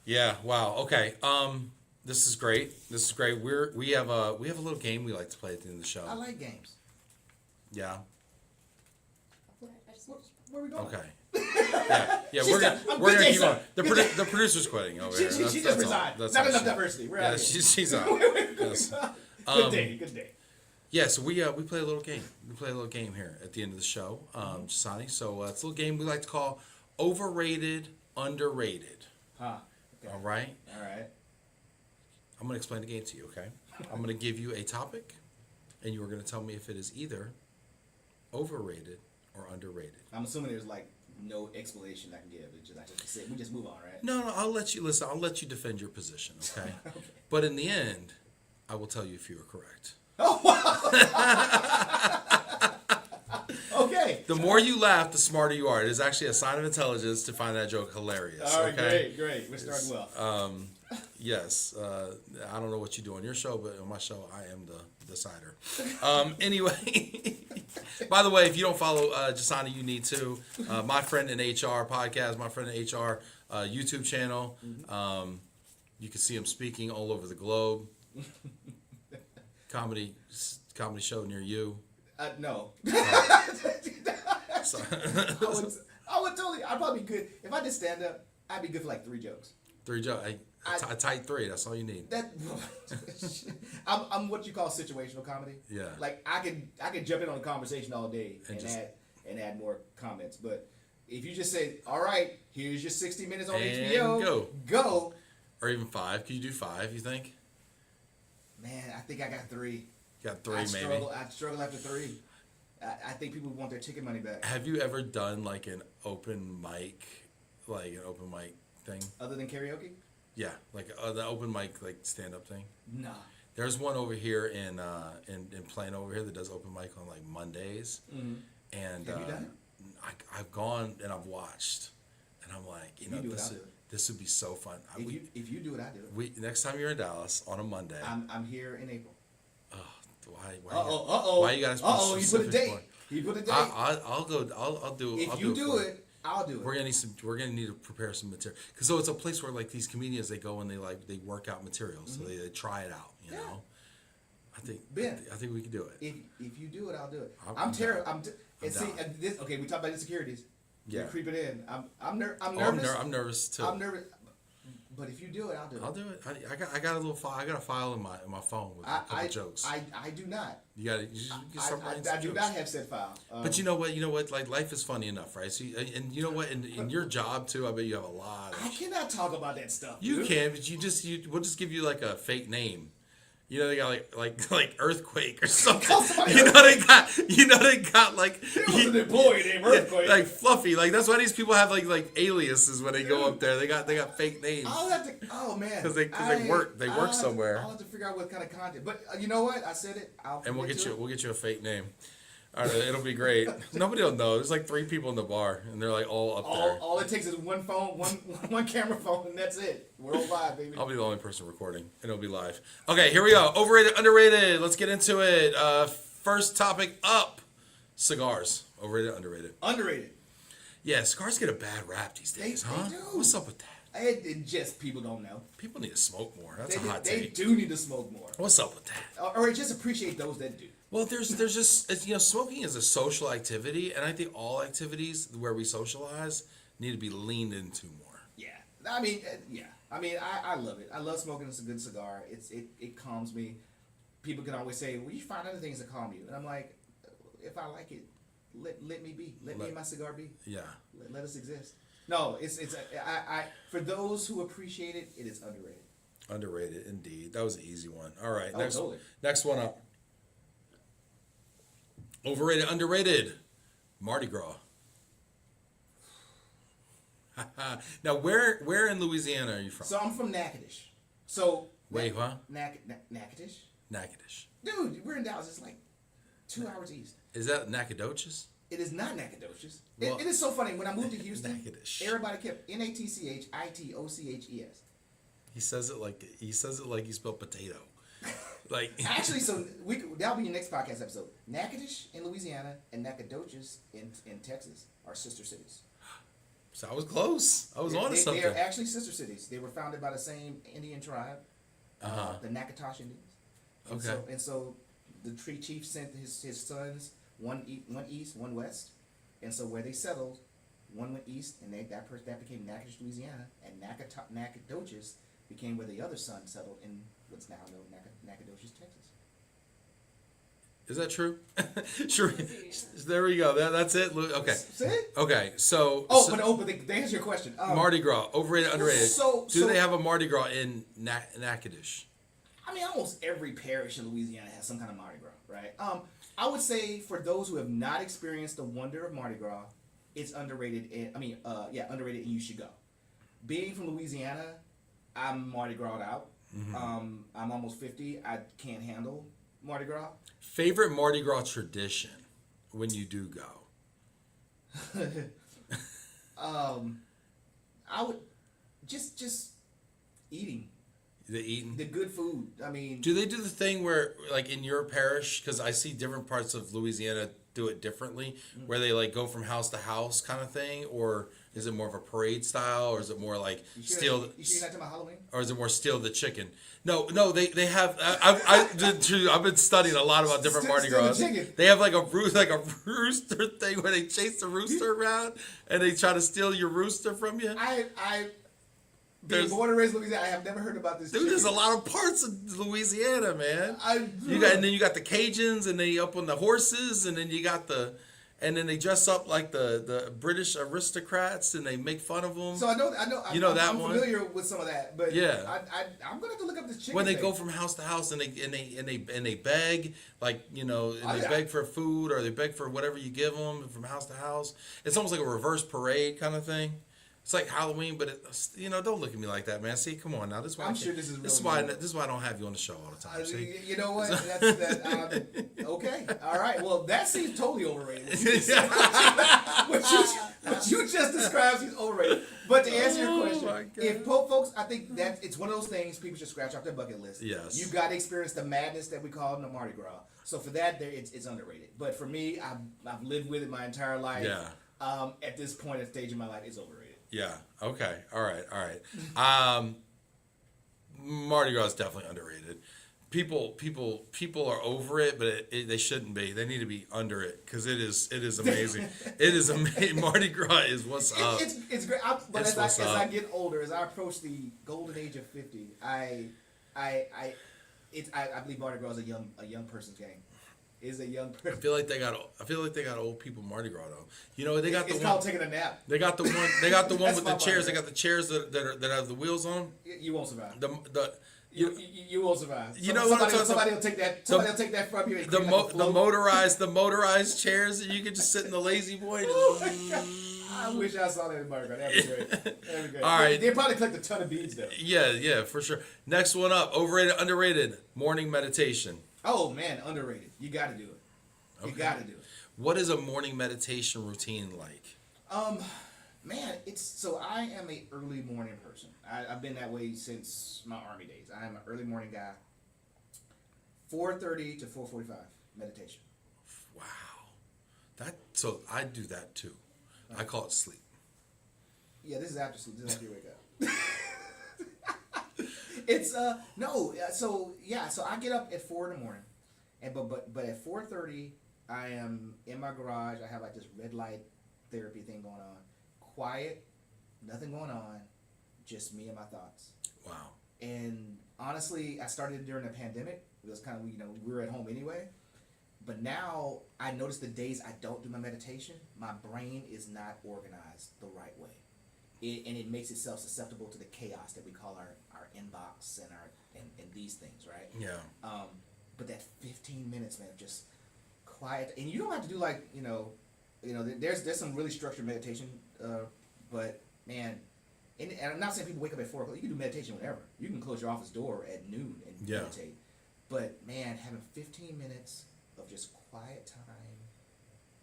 [SPEAKER 1] Yeah. Wow. Okay. This is great. We have a little game we like to play at the end of the show.
[SPEAKER 2] I like games.
[SPEAKER 1] Yeah.
[SPEAKER 2] Where are we going?
[SPEAKER 1] Okay. Yeah. We're gonna keep on. The producer's quitting over here.
[SPEAKER 2] She just resigned. Not enough diversity. We're out of here.
[SPEAKER 1] she's out. Yes.
[SPEAKER 2] Good day.
[SPEAKER 1] Yeah, so we play a little game. We play a little game here at the end of the show, Njsane. So it's a little game we like to call overrated, underrated.
[SPEAKER 2] Huh. Okay.
[SPEAKER 1] All right?
[SPEAKER 2] All right.
[SPEAKER 1] I'm going to explain the game to you, okay? I'm going to give you a topic, and you are going to tell me if it is either overrated or underrated.
[SPEAKER 2] I'm assuming there's like no explanation I can give. We just move on, right?
[SPEAKER 1] No, I'll let you defend your position, okay? Okay. But in the end, I will tell you if you are correct.
[SPEAKER 2] Oh, wow. Okay.
[SPEAKER 1] The more you laugh, the smarter you are. It is actually a sign of intelligence to find that joke hilarious.
[SPEAKER 2] All right,
[SPEAKER 1] okay?
[SPEAKER 2] Great. We're starting well.
[SPEAKER 1] Yes. I don't know what you do on your show, but on my show, I am the decider. Anyway, by the way, if you don't follow Njsane, you need to. My Friend in HR podcast, My Friend in HR YouTube channel. You can see him speaking all over the globe. Comedy show near you.
[SPEAKER 2] No.
[SPEAKER 1] So,
[SPEAKER 2] I'd probably be good. If I did stand up, I'd be good for like 3 jokes.
[SPEAKER 1] 3 jokes. A tight 3. That's all you need.
[SPEAKER 2] I'm what you call situational comedy.
[SPEAKER 1] Yeah.
[SPEAKER 2] Like I could jump in on a conversation all day and add more comments. But if you just say, all right, here's your 60 minutes on
[SPEAKER 1] And
[SPEAKER 2] HBO. Go.
[SPEAKER 1] Or even 5. Can you do 5, you think?
[SPEAKER 2] Man, I think I got 3.
[SPEAKER 1] You got 3
[SPEAKER 2] I'd
[SPEAKER 1] maybe.
[SPEAKER 2] I'd struggle after 3. I think people want their ticket money back.
[SPEAKER 1] Have you ever done like an open mic thing?
[SPEAKER 2] Other than karaoke?
[SPEAKER 1] Yeah, like the open mic like stand up thing.
[SPEAKER 2] Nah.
[SPEAKER 1] There's one over here in Plain over here that does open mic on like Mondays. Mm-hmm. And
[SPEAKER 2] have you done it?
[SPEAKER 1] I've gone and I've watched, and I'm like, this would be so fun.
[SPEAKER 2] If you do it, I do it.
[SPEAKER 1] Next time you're in Dallas on a Monday.
[SPEAKER 2] I'm here in April.
[SPEAKER 1] Why you gotta be specific?
[SPEAKER 2] He put a date.
[SPEAKER 1] I'll go. I'll do.
[SPEAKER 2] If you do it, I'll do it.
[SPEAKER 1] We're gonna need to prepare some material because it's a place where like these comedians they go and they work out materials, so they try it out. You know, I think we can do it.
[SPEAKER 2] If you do it, I'll do it. I'm terrified. Okay, we talked about insecurities.
[SPEAKER 1] Yeah,
[SPEAKER 2] you're creeping in. I'm nervous.
[SPEAKER 1] I'm nervous too.
[SPEAKER 2] I'm nervous. But if you do it, I'll do it.
[SPEAKER 1] I'll do it. I got a little file. I got a file in my phone with a couple jokes.
[SPEAKER 2] I do not.
[SPEAKER 1] You got it.
[SPEAKER 2] I do not have said file.
[SPEAKER 1] But you know what? Like life is funny enough, right? So and you know what? In your job too, I bet you have a lot.
[SPEAKER 2] I cannot talk about that stuff.
[SPEAKER 1] You can, but we'll just give you like a fake name. You know they got like earthquake or something. You know they got like
[SPEAKER 2] an employee named Earthquake.
[SPEAKER 1] Like Fluffy. Like that's why these people have like aliases when they go up there. They got fake names.
[SPEAKER 2] I'll have to. Oh man.
[SPEAKER 1] Because they work somewhere.
[SPEAKER 2] I'll have to figure out what kind of content. But you know what? I said it.
[SPEAKER 1] We'll get you a fake name. All right, it'll be great. Nobody will know. There's like 3 people in the bar, and they're like all up there.
[SPEAKER 2] All it takes is one phone, one camera phone, and that's it. We're all live, baby.
[SPEAKER 1] I'll be the only person recording, and it'll be live. Okay, here we go. Overrated, underrated. Let's get into it. First topic up: cigars. Overrated, underrated.
[SPEAKER 2] Underrated.
[SPEAKER 1] Yeah, cigars get a bad rap these days,
[SPEAKER 2] They
[SPEAKER 1] huh?
[SPEAKER 2] do.
[SPEAKER 1] What's up with that?
[SPEAKER 2] It just people don't know.
[SPEAKER 1] People need to smoke more. That's
[SPEAKER 2] They,
[SPEAKER 1] a hot
[SPEAKER 2] they
[SPEAKER 1] take.
[SPEAKER 2] do need to smoke more,
[SPEAKER 1] What's up with that?
[SPEAKER 2] or just appreciate those that do.
[SPEAKER 1] Well, there's just smoking is a social activity, and I think all activities where we socialize need to be leaned into more.
[SPEAKER 2] Yeah, I mean, I love it. I love smoking a good cigar. It calms me. People can always say, "Well, you find other things that calm you," and I'm like, if I like it, let me be. Let me and my cigar be.
[SPEAKER 1] Yeah.
[SPEAKER 2] Let us exist. No, I for those who appreciate it, it is underrated.
[SPEAKER 1] Underrated, indeed. That was an easy one. All right,
[SPEAKER 2] Oh,
[SPEAKER 1] next
[SPEAKER 2] totally.
[SPEAKER 1] next one up. Overrated, underrated. Mardi Gras. Now, where in Louisiana are you from?
[SPEAKER 2] So I'm from Natchitoches. So
[SPEAKER 1] Wait, huh?
[SPEAKER 2] Natchitoches?
[SPEAKER 1] Natchitoches.
[SPEAKER 2] Dude, we're in Dallas. It's like 2 hours east.
[SPEAKER 1] Is that Nacogdoches?
[SPEAKER 2] It is not Nacogdoches.
[SPEAKER 1] Well,
[SPEAKER 2] It is so funny. When I moved to Houston,
[SPEAKER 1] Natchitoches.
[SPEAKER 2] everybody kept Natchitoches.
[SPEAKER 1] He says it like you spell potato. Like
[SPEAKER 2] Actually, so that'll be your next podcast episode. Natchitoches in Louisiana and Nacogdoches in Texas are sister cities.
[SPEAKER 1] So I was close. I was on to something.
[SPEAKER 2] They are actually sister cities. They were founded by the same Indian tribe, the Natchitoches Indians. And
[SPEAKER 1] Okay.
[SPEAKER 2] So the tree chief sent his sons one east, one west, and so where they settled, one went east, and that became Natchitoches, Louisiana, and Nacogdoches became where the other son settled in what's now known Nacogdoches, Texas.
[SPEAKER 1] Is that true? Sure. There we go. That's it. Okay.
[SPEAKER 2] See?
[SPEAKER 1] Okay. So.
[SPEAKER 2] But they answer your question.
[SPEAKER 1] Mardi Gras, overrated, underrated. Do they have a Mardi Gras in Natchitoches?
[SPEAKER 2] I mean, almost every parish in Louisiana has some kind of Mardi Gras, right? I would say for those who have not experienced the wonder of Mardi Gras, it's underrated. Underrated, and you should go. Being from Louisiana, I'm Mardi Gras out. Mm-hmm. I'm almost 50. I can't handle Mardi Gras.
[SPEAKER 1] Favorite Mardi Gras tradition when you do go?
[SPEAKER 2] I would just eating.
[SPEAKER 1] The eating?
[SPEAKER 2] The good food. I mean,
[SPEAKER 1] Do they do the thing where, like in your parish, because I see different parts of Louisiana do it differently, where they like go from house to house kind of thing, or is it more of a parade style, or is it more like
[SPEAKER 2] you sure
[SPEAKER 1] steal?
[SPEAKER 2] you're not talking about Halloween?
[SPEAKER 1] Or is it more steal the chicken? No, they have. I've been studying a lot about different Mardi
[SPEAKER 2] Steal the
[SPEAKER 1] Gras.
[SPEAKER 2] chicken.
[SPEAKER 1] They have like a rooster thing where they chase the rooster around and they try to steal your rooster from you.
[SPEAKER 2] Being born and raised in Louisiana, I have never heard about this.
[SPEAKER 1] Dude, there's a lot of parts of Louisiana, man. And then you got the Cajuns, and they up on the horses, and then you got and then they dress up like the British aristocrats, and they make fun of them.
[SPEAKER 2] So I know. I'm
[SPEAKER 1] one?
[SPEAKER 2] familiar with some of that, but
[SPEAKER 1] Yeah.
[SPEAKER 2] I'm gonna have to look up this chicken.
[SPEAKER 1] When they
[SPEAKER 2] thing.
[SPEAKER 1] go from house to house and they beg, like they beg for food or they beg for whatever you give them from house to house. It's almost like a reverse parade kind of thing. It's like Halloween, but don't look at me like that, man. See, come on now. This is why
[SPEAKER 2] I'm sure this is
[SPEAKER 1] this is
[SPEAKER 2] really
[SPEAKER 1] why
[SPEAKER 2] good.
[SPEAKER 1] this is why I don't have you on the show all the time. See?
[SPEAKER 2] You know what? Okay. All right. Well, that seems totally overrated. What you just described seems overrated. But to answer your question,
[SPEAKER 1] my God.
[SPEAKER 2] if folks, I think that it's one of those things people should scratch off their bucket list.
[SPEAKER 1] Yes.
[SPEAKER 2] You got to experience the madness that we call the Mardi Gras. So for that, it's underrated. But for me, I've lived with it my entire life.
[SPEAKER 1] Yeah.
[SPEAKER 2] At this point, at stage in my life, it's overrated.
[SPEAKER 1] Yeah. Okay. All right. Mardi Gras is definitely underrated. People are over it, but they shouldn't be. They need to be under it because it is amazing. It is amazing. Mardi Gras is what's up.
[SPEAKER 2] It's great. But
[SPEAKER 1] It's
[SPEAKER 2] as
[SPEAKER 1] what's
[SPEAKER 2] I
[SPEAKER 1] up.
[SPEAKER 2] get older, as I approach the golden age of 50, I believe Mardi Gras is a young person's game. Is a young person.
[SPEAKER 1] I feel like they got old people Mardi Gras though. They got
[SPEAKER 2] It's
[SPEAKER 1] the
[SPEAKER 2] called
[SPEAKER 1] one.
[SPEAKER 2] taking a nap.
[SPEAKER 1] They got the one. They got the one
[SPEAKER 2] That's
[SPEAKER 1] with the
[SPEAKER 2] my
[SPEAKER 1] chairs.
[SPEAKER 2] Mardi
[SPEAKER 1] They
[SPEAKER 2] Gras.
[SPEAKER 1] got the chairs that have the wheels on them.
[SPEAKER 2] You won't survive.
[SPEAKER 1] You
[SPEAKER 2] You won't survive.
[SPEAKER 1] know what I'm talking
[SPEAKER 2] Somebody will take that. Somebody will take that from you. And create like a float.
[SPEAKER 1] the motorized chairs that you could just sit in the lazy boy.
[SPEAKER 2] Oh my God. I wish I saw that in Mardi Gras. That'd be great. That'd be great.
[SPEAKER 1] All right.
[SPEAKER 2] They probably collect a ton of beads though.
[SPEAKER 1] Yeah, for sure. Next one up, overrated, underrated, morning meditation.
[SPEAKER 2] Oh man, underrated. You got to do it. You
[SPEAKER 1] Okay.
[SPEAKER 2] got to do it.
[SPEAKER 1] What is a morning meditation routine like?
[SPEAKER 2] Man, so I am a early morning person. I've been that way since my Army days. I am an early morning guy. 4:30 to 4:45 meditation.
[SPEAKER 1] Wow. So I do that too. I call it sleep.
[SPEAKER 2] Yeah, this is after sleep. This is after you wake up. It's no. So I get up at 4 in the morning, and but at 4:30 I am in my garage. I have like this red light therapy thing going on. Quiet, nothing going on, just me and my thoughts.
[SPEAKER 1] Wow.
[SPEAKER 2] And honestly, I started it during the pandemic. It was kind of, we were at home anyway. But now I notice the days I don't do my meditation, my brain is not organized the right way. And it makes itself susceptible to the chaos that we call our inbox and these things, right?
[SPEAKER 1] Yeah.
[SPEAKER 2] But that 15 minutes, man, of just quiet. And you don't have to do like, there's some really structured meditation, but man, and I'm not saying people wake up at 4 o'clock. You can do meditation whenever. You can close your office door at noon and meditate. But man, having 15 minutes of just quiet time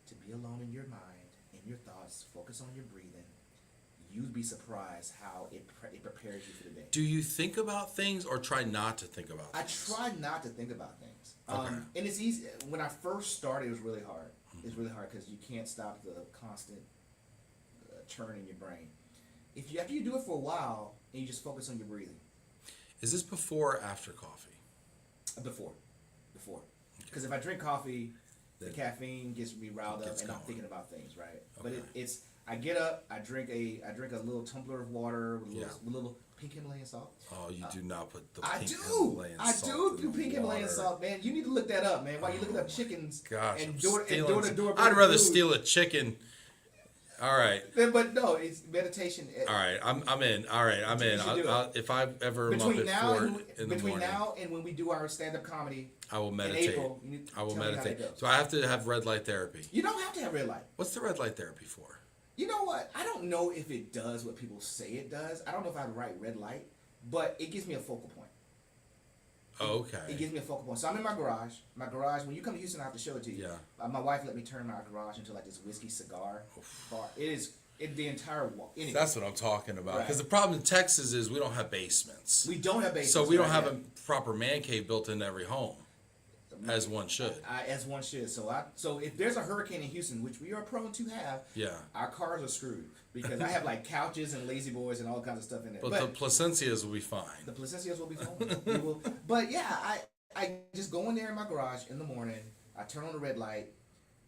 [SPEAKER 2] to be alone in your mind, in your thoughts, focus on your breathing, you'd be surprised how it prepares you for the day.
[SPEAKER 1] Do you think about things or try not to think about things?
[SPEAKER 2] I try not to think about things.
[SPEAKER 1] Okay.
[SPEAKER 2] And it's easy. When I first started, it was really hard. It's really hard because you can't stop the constant churn in your brain. After you do it for a while and you just focus on your breathing.
[SPEAKER 1] Is this before or after coffee?
[SPEAKER 2] Before. Because if I drink coffee, the caffeine gets me riled up and I'm thinking about things, right?
[SPEAKER 1] Okay.
[SPEAKER 2] But I get up, I drink a little tumbler of water with a little pink Himalayan salt.
[SPEAKER 1] Oh, you do not put the
[SPEAKER 2] I
[SPEAKER 1] pink
[SPEAKER 2] do.
[SPEAKER 1] Himalayan
[SPEAKER 2] I
[SPEAKER 1] salt
[SPEAKER 2] do
[SPEAKER 1] in
[SPEAKER 2] pink
[SPEAKER 1] the
[SPEAKER 2] Himalayan
[SPEAKER 1] water.
[SPEAKER 2] salt, man. You need to look that up, man. While you looking up chickens
[SPEAKER 1] Gosh,
[SPEAKER 2] and
[SPEAKER 1] I'm
[SPEAKER 2] door to
[SPEAKER 1] stealing
[SPEAKER 2] door.
[SPEAKER 1] I'd rather steal a chicken. All right.
[SPEAKER 2] But no, it's meditation.
[SPEAKER 1] All right, I'm in. All right, I'm in. If I ever am up at 4 in the
[SPEAKER 2] between
[SPEAKER 1] morning,
[SPEAKER 2] now and when we do our stand-up comedy,
[SPEAKER 1] I will
[SPEAKER 2] in
[SPEAKER 1] meditate.
[SPEAKER 2] April, you need to
[SPEAKER 1] I will
[SPEAKER 2] tell me how that
[SPEAKER 1] meditate.
[SPEAKER 2] goes.
[SPEAKER 1] So I have to have red light therapy.
[SPEAKER 2] You don't have to have red light.
[SPEAKER 1] What's the red light therapy for?
[SPEAKER 2] You know what? I don't know if it does what people say it does. I don't know if I have the right red light, but it gives me a focal point.
[SPEAKER 1] Oh, okay.
[SPEAKER 2] It gives me a focal point. So I'm in my garage. My garage. When you come to Houston, I have to show it to you.
[SPEAKER 1] Yeah.
[SPEAKER 2] My wife let me turn my garage into like this whiskey cigar bar. It's the entire wall. Anyway,
[SPEAKER 1] That's what I'm talking about.
[SPEAKER 2] Right.
[SPEAKER 1] Because the problem in Texas is we don't have basements.
[SPEAKER 2] we don't have basements.
[SPEAKER 1] So we don't
[SPEAKER 2] right
[SPEAKER 1] have
[SPEAKER 2] yet.
[SPEAKER 1] a proper man cave built into every home, as one should.
[SPEAKER 2] As one should. So if there's a hurricane in Houston, which we are prone to have,
[SPEAKER 1] Yeah.
[SPEAKER 2] our cars are screwed because I have like couches and lazy boys and all kinds of stuff in there.
[SPEAKER 1] But the placencias will be fine.
[SPEAKER 2] The placencias will be fine. But yeah, I just go in there in my garage in the morning. I turn on the red light,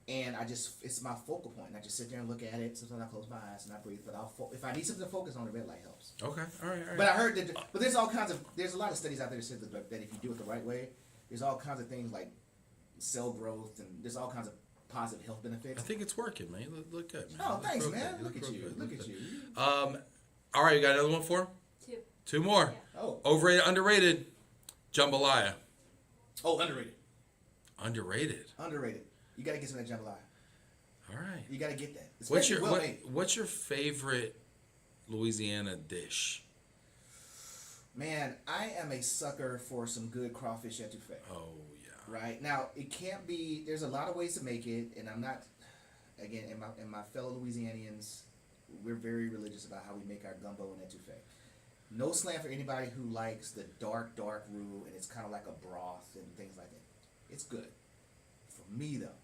[SPEAKER 2] and it's my focal point. And I just sit there and look at it. Sometimes I close my eyes and I breathe. But if I need something to focus on, the red light helps.
[SPEAKER 1] Okay. All right.
[SPEAKER 2] But I heard that. But there's a lot of studies out there that said that if you do it the right way, there's all kinds of things like cell growth and there's all kinds of positive health benefits.
[SPEAKER 1] I think it's working, man. Look good, man.
[SPEAKER 2] Oh, thanks,
[SPEAKER 1] Look
[SPEAKER 2] man.
[SPEAKER 1] good.
[SPEAKER 2] Look at you.
[SPEAKER 1] Good.
[SPEAKER 2] Look at you.
[SPEAKER 1] All right, you got another one for him?
[SPEAKER 3] 2.
[SPEAKER 1] 2 more.
[SPEAKER 3] Yeah.
[SPEAKER 2] Oh.
[SPEAKER 1] Overrated, underrated. Jambalaya.
[SPEAKER 2] Oh, underrated.
[SPEAKER 1] Underrated.
[SPEAKER 2] Underrated. You gotta get some of that jambalaya.
[SPEAKER 1] All right.
[SPEAKER 2] You gotta get that.
[SPEAKER 1] What's
[SPEAKER 2] Especially
[SPEAKER 1] your
[SPEAKER 2] well made.
[SPEAKER 1] what's your favorite Louisiana dish?
[SPEAKER 2] Man, I am a sucker for some good crawfish etouffee.
[SPEAKER 1] Oh yeah.
[SPEAKER 2] Right now, it can't be. There's a lot of ways to make it, and I'm not. Again, and my fellow Louisianians, we're very religious about how we make our gumbo and etouffee. No slam for anybody who likes the dark roux, and it's kind of like a broth and things like that. It's good. For me though,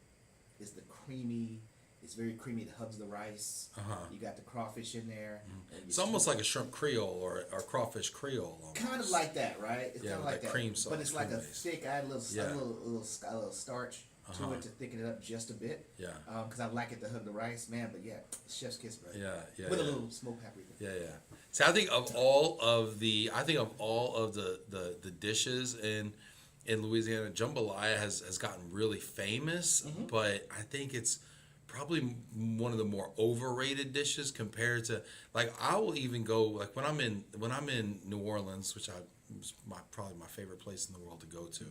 [SPEAKER 2] it's the creamy. It's very creamy. It hugs the rice. You got the crawfish in there.
[SPEAKER 1] It's almost like a shrimp creole or crawfish creole. Almost.
[SPEAKER 2] Kind of like that, right? It's
[SPEAKER 1] Yeah,
[SPEAKER 2] kind of
[SPEAKER 1] with
[SPEAKER 2] like
[SPEAKER 1] that
[SPEAKER 2] that.
[SPEAKER 1] cream sauce,
[SPEAKER 2] But it's like a
[SPEAKER 1] cream base.
[SPEAKER 2] thick. I add a little starch to
[SPEAKER 1] Uh-huh.
[SPEAKER 2] it to thicken it up just a bit.
[SPEAKER 1] Yeah.
[SPEAKER 2] Because I like it to hug the rice, man. But yeah, chef's kiss, bro.
[SPEAKER 1] Yeah.
[SPEAKER 2] With a little smoked paprika.
[SPEAKER 1] Yeah. See, I think of all of the dishes in Louisiana, jambalaya has gotten really famous, but I think it's probably one of the more overrated dishes compared to, like, I will even go, like, when I'm in New Orleans, which is probably my favorite place in the world to go to,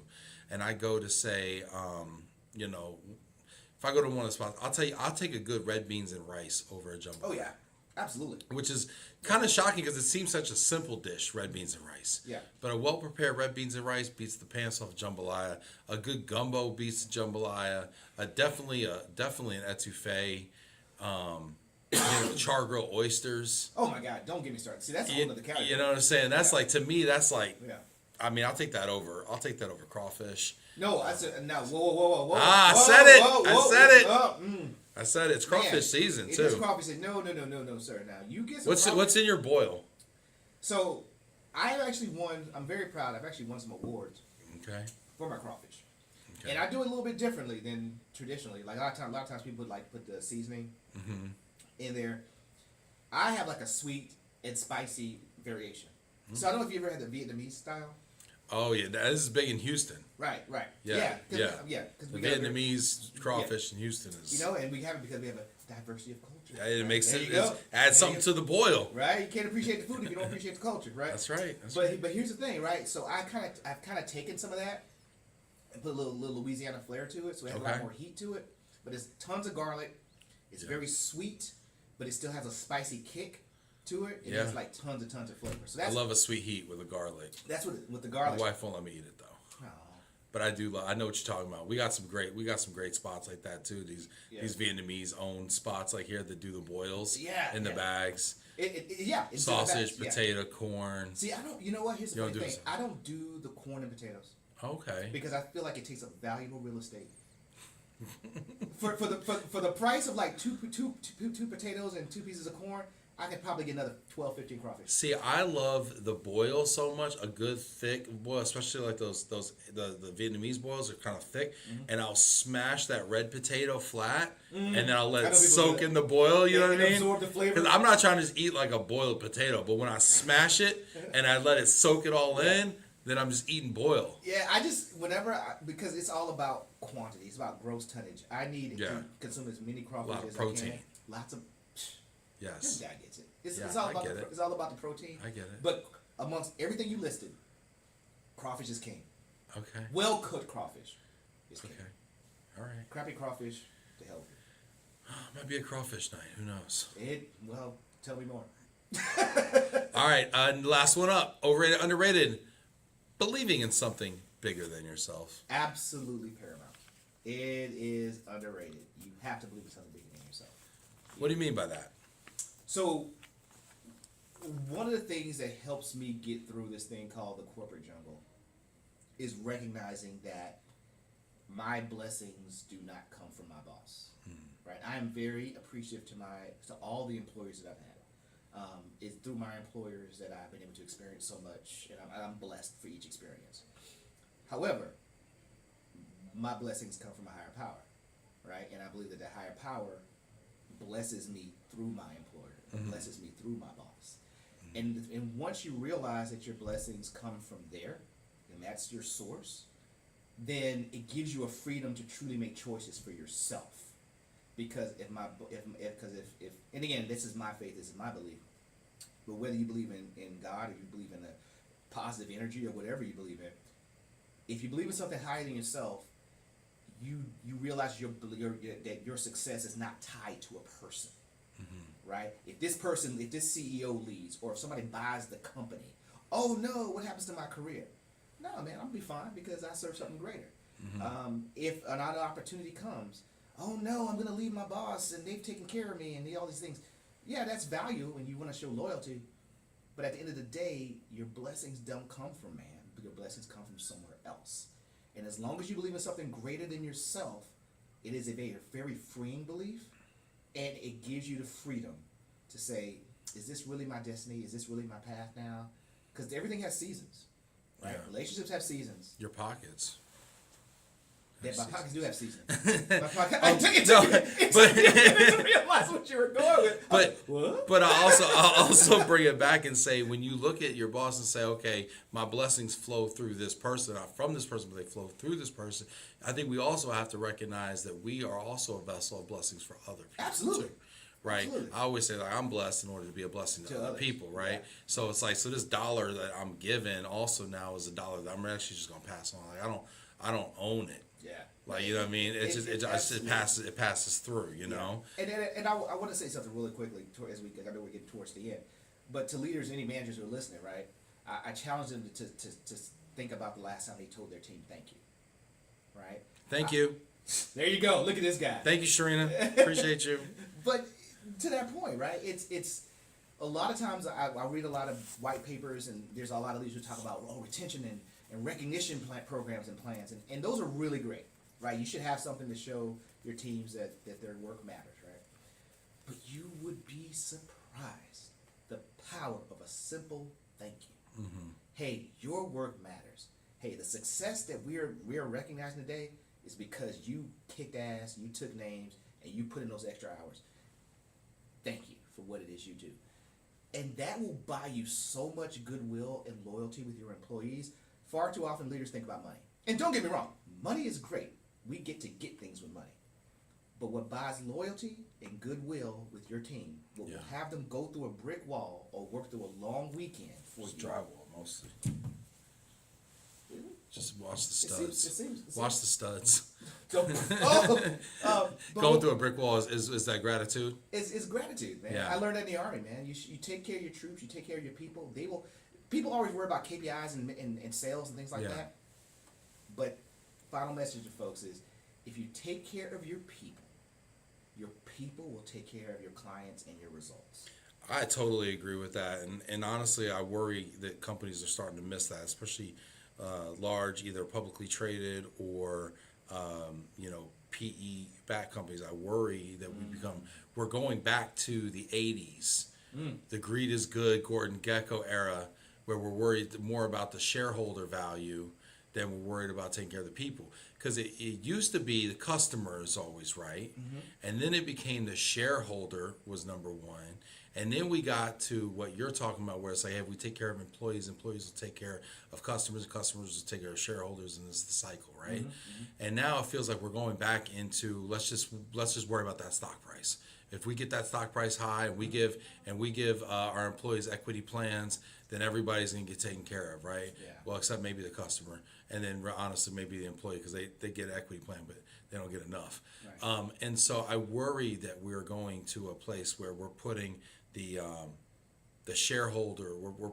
[SPEAKER 1] and I go to say, if I go to one of the spots, I'll tell you, I'll take a good red beans and rice over a jambalaya.
[SPEAKER 2] Oh yeah, Absolutely.
[SPEAKER 1] which is kind of shocking because it seems such a simple dish, red beans and rice.
[SPEAKER 2] Yeah.
[SPEAKER 1] But a well-prepared red beans and rice beats the pants off jambalaya. A good gumbo beats jambalaya. Definitely an etouffee. Char grilled oysters.
[SPEAKER 2] Oh my God! Don't get me started. See, that's a whole other category.
[SPEAKER 1] You know what I'm saying? That's like, to me, that's like,
[SPEAKER 2] Yeah.
[SPEAKER 1] I mean, I'll take that over crawfish.
[SPEAKER 2] No, I said now. Whoa!
[SPEAKER 1] Ah, I
[SPEAKER 2] Whoa,
[SPEAKER 1] said it.
[SPEAKER 2] whoa,
[SPEAKER 1] I
[SPEAKER 2] whoa,
[SPEAKER 1] said it.
[SPEAKER 2] whoa,
[SPEAKER 1] I said it's crawfish
[SPEAKER 2] Man,
[SPEAKER 1] season
[SPEAKER 2] it is
[SPEAKER 1] too.
[SPEAKER 2] crawfish season. No, sir. Now you get some.
[SPEAKER 1] What's in your boil?
[SPEAKER 2] So, I have actually won. I'm very proud. I've actually won some awards
[SPEAKER 1] Okay.
[SPEAKER 2] for my crawfish,
[SPEAKER 1] Okay.
[SPEAKER 2] and I do it a little bit differently than traditionally. Like a lot of times people would like put the seasoning in there. I have like a sweet and spicy variation. So I don't know if you ever had the Vietnamese style.
[SPEAKER 1] Oh yeah, that is big in Houston.
[SPEAKER 2] Right.
[SPEAKER 1] Yeah.
[SPEAKER 2] Because
[SPEAKER 1] The Vietnamese crawfish in Houston is.
[SPEAKER 2] and we have it because we have a diversity of culture.
[SPEAKER 1] Yeah, it
[SPEAKER 2] right?
[SPEAKER 1] makes
[SPEAKER 2] There
[SPEAKER 1] it
[SPEAKER 2] you go.
[SPEAKER 1] add
[SPEAKER 2] There
[SPEAKER 1] something
[SPEAKER 2] you
[SPEAKER 1] to the boil.
[SPEAKER 2] go. Right. You can't appreciate the food if you don't appreciate the culture. Right.
[SPEAKER 1] That's right. That's right.
[SPEAKER 2] But here's the thing, right? So I've kind of taken some of that and put a little Louisiana flair to it, so it has a lot
[SPEAKER 1] Okay.
[SPEAKER 2] more heat to it. But it's tons of garlic. It's
[SPEAKER 1] Yeah.
[SPEAKER 2] very sweet, but it still has a spicy kick to it. And
[SPEAKER 1] Yeah.
[SPEAKER 2] it's like tons of flavor. So
[SPEAKER 1] I
[SPEAKER 2] that's
[SPEAKER 1] love a sweet heat with a garlic.
[SPEAKER 2] that's what the
[SPEAKER 1] My
[SPEAKER 2] garlic.
[SPEAKER 1] wife won't let me eat it though.
[SPEAKER 2] Oh,
[SPEAKER 1] But I do. I know what you're talking about. We got some great spots like that too. These
[SPEAKER 2] Yeah.
[SPEAKER 1] Vietnamese owned spots like here that do the boils.
[SPEAKER 2] Yeah,
[SPEAKER 1] In the
[SPEAKER 2] yeah.
[SPEAKER 1] bags,
[SPEAKER 2] it's
[SPEAKER 1] sausage,
[SPEAKER 2] yeah.
[SPEAKER 1] potato, corn.
[SPEAKER 2] See, I don't. You know what? Here's the
[SPEAKER 1] You don't
[SPEAKER 2] funny
[SPEAKER 1] do
[SPEAKER 2] thing.
[SPEAKER 1] this.
[SPEAKER 2] I don't do the corn and potatoes
[SPEAKER 1] Okay.
[SPEAKER 2] because I feel like it takes up valuable real estate. for the price of like two potatoes and 2 pieces of corn, I could probably get another 12, 15 crawfish.
[SPEAKER 1] See, I love the boil so much. A good thick boil, especially like the Vietnamese boils are kind of thick, and I'll smash that red potato flat, and then I'll let
[SPEAKER 2] I
[SPEAKER 1] it
[SPEAKER 2] know people do
[SPEAKER 1] soak
[SPEAKER 2] that.
[SPEAKER 1] in the boil. You know what I
[SPEAKER 2] And
[SPEAKER 1] mean?
[SPEAKER 2] absorb the flavor.
[SPEAKER 1] Because I'm not trying to just eat like a boiled potato, but when I smash it and I let it soak it all in, then I'm just eating boil.
[SPEAKER 2] Yeah, because it's all about quantity. It's about gross tonnage. I need
[SPEAKER 1] Yeah.
[SPEAKER 2] to consume as many crawfish
[SPEAKER 1] Lot of
[SPEAKER 2] as
[SPEAKER 1] protein.
[SPEAKER 2] I can. Lots of. This
[SPEAKER 1] Yes,
[SPEAKER 2] guy gets it. It's
[SPEAKER 1] Yeah,
[SPEAKER 2] all
[SPEAKER 1] I
[SPEAKER 2] about
[SPEAKER 1] get
[SPEAKER 2] the,
[SPEAKER 1] it.
[SPEAKER 2] it's all about the protein.
[SPEAKER 1] I get it.
[SPEAKER 2] But amongst everything you listed, crawfish is king.
[SPEAKER 1] Okay.
[SPEAKER 2] Well cooked crawfish is king.
[SPEAKER 1] Okay. All right.
[SPEAKER 2] Crappy crawfish, to hell with it.
[SPEAKER 1] Might be a crawfish night. Who knows?
[SPEAKER 2] Well, tell me more.
[SPEAKER 1] All right. Last one up. Overrated, underrated. Believing in something bigger than yourself.
[SPEAKER 2] Absolutely paramount. It is underrated. You have to believe in something bigger than yourself.
[SPEAKER 1] What do you mean by that?
[SPEAKER 2] So, one of the things that helps me get through this thing called the corporate jungle is recognizing that my blessings do not come from my boss. Right? I am very appreciative to all the employers that I've had. It's through my employers that I've been able to experience so much, and I'm blessed for each experience. However, my blessings come from a higher power, right? And I believe that the higher power blesses me through my employer, blesses me through my boss. And once you realize that your blessings come from there, and that's your source, then it gives you a freedom to truly make choices for yourself. Because if and again, this is my faith, this is my belief. But whether you believe in God or you believe in a positive energy or whatever you believe in, if you believe in something higher than yourself, you realize that your success is not tied to a person, right? If this CEO leaves, or if somebody buys the company, oh no, what happens to my career? No, man, I'll be fine because I serve something greater. If another opportunity comes, oh no, I'm going to leave my boss and they've taken care of me and all these things. Yeah, that's value and you want to show loyalty, but at the end of the day, your blessings don't come from man, but your blessings come from somewhere else. And as long as you believe in something greater than yourself, it is a very freeing belief, and it gives you the freedom to say, is this really my destiny? Is this really my path now? Because everything has seasons, right?
[SPEAKER 1] Yeah.
[SPEAKER 2] Relationships have seasons.
[SPEAKER 1] Your pockets.
[SPEAKER 2] Yeah, my pockets do have seasons.
[SPEAKER 1] It
[SPEAKER 2] took me a minute to realize what you were going with. I was like, what?
[SPEAKER 1] But I'll also bring it back and say, when you look at your boss and say, okay, my blessings flow through this person, not from this person, but they flow through this person. I think we also have to recognize that we are also a vessel of blessings for other people.
[SPEAKER 2] Absolutely.
[SPEAKER 1] Too. Right.
[SPEAKER 2] Absolutely.
[SPEAKER 1] I always say, like, I'm blessed in order to be a blessing to other
[SPEAKER 2] others.
[SPEAKER 1] people. Right.
[SPEAKER 2] Yeah.
[SPEAKER 1] So it's like, so this dollar that I'm given also now is a dollar that I'm actually just gonna pass on. Like I don't own it.
[SPEAKER 2] Yeah.
[SPEAKER 1] Like, you know what I mean? It passes through, you know?
[SPEAKER 2] And I want to say something really quickly as I know we're getting towards the end. But to leaders, any managers who are listening, right? I challenge them to think about the last time they told their team thank you, right?
[SPEAKER 1] Thank you.
[SPEAKER 2] There you go. Look at this guy.
[SPEAKER 1] Thank you, Sharina. Appreciate you.
[SPEAKER 2] But to that point, right? It's a lot of times I read a lot of white papers, and there's a lot of leaders who talk about retention and recognition programs and plans, and those are really great, right? You should have something to show your teams that their work matters, right? But you would be surprised the power of a simple thank you.
[SPEAKER 1] Mm-hmm.
[SPEAKER 2] Hey, your work matters. Hey, the success that we are recognizing today is because you kicked ass, you took names, and you put in those extra hours. Thank you for what it is you do. And that will buy you so much goodwill and loyalty with your employees. Far too often leaders think about money. And don't get me wrong, money is great. We get to get things with money. But what buys loyalty and goodwill with your team, what will have them go through a brick wall or work through a long weekend for
[SPEAKER 1] It's
[SPEAKER 2] you.
[SPEAKER 1] drywall, mostly. Just watch the
[SPEAKER 2] It
[SPEAKER 1] studs.
[SPEAKER 2] seems-
[SPEAKER 1] Watch the studs.
[SPEAKER 2] But
[SPEAKER 1] Going through a brick wall is that gratitude?
[SPEAKER 2] It's gratitude, man.
[SPEAKER 1] Yeah.
[SPEAKER 2] I learned that in the Army, man. You take care of your troops, you take care of your people. People always worry about KPIs and sales and things like that. But final message to folks is, if you take care of your people will take care of your clients and your results.
[SPEAKER 1] I totally agree with that, and honestly, I worry that companies are starting to miss that, especially large, either publicly traded or PE backed companies. I worry that we're going back to the '80s, the greed is good, Gordon Gekko era, where we're worried more about the shareholder value than we're worried about taking care of the people. Because it used to be the customer is always right, and then it became the shareholder was number one, and then we got to what you're talking about, where it's like, hey, if we take care of employees, employees will take care of customers, customers will take care of shareholders, and it's the cycle, right? And now it feels like we're going back into let's just worry about that stock price. If we get that stock price high and we give our employees equity plans, then everybody's gonna get taken care of, right?
[SPEAKER 2] Yeah.
[SPEAKER 1] Well, except maybe the customer, and then honestly maybe the employee, because they get equity plan, but they don't get enough.
[SPEAKER 2] Right.
[SPEAKER 1] And so I worry that we're going to a place where we're putting the shareholder, we're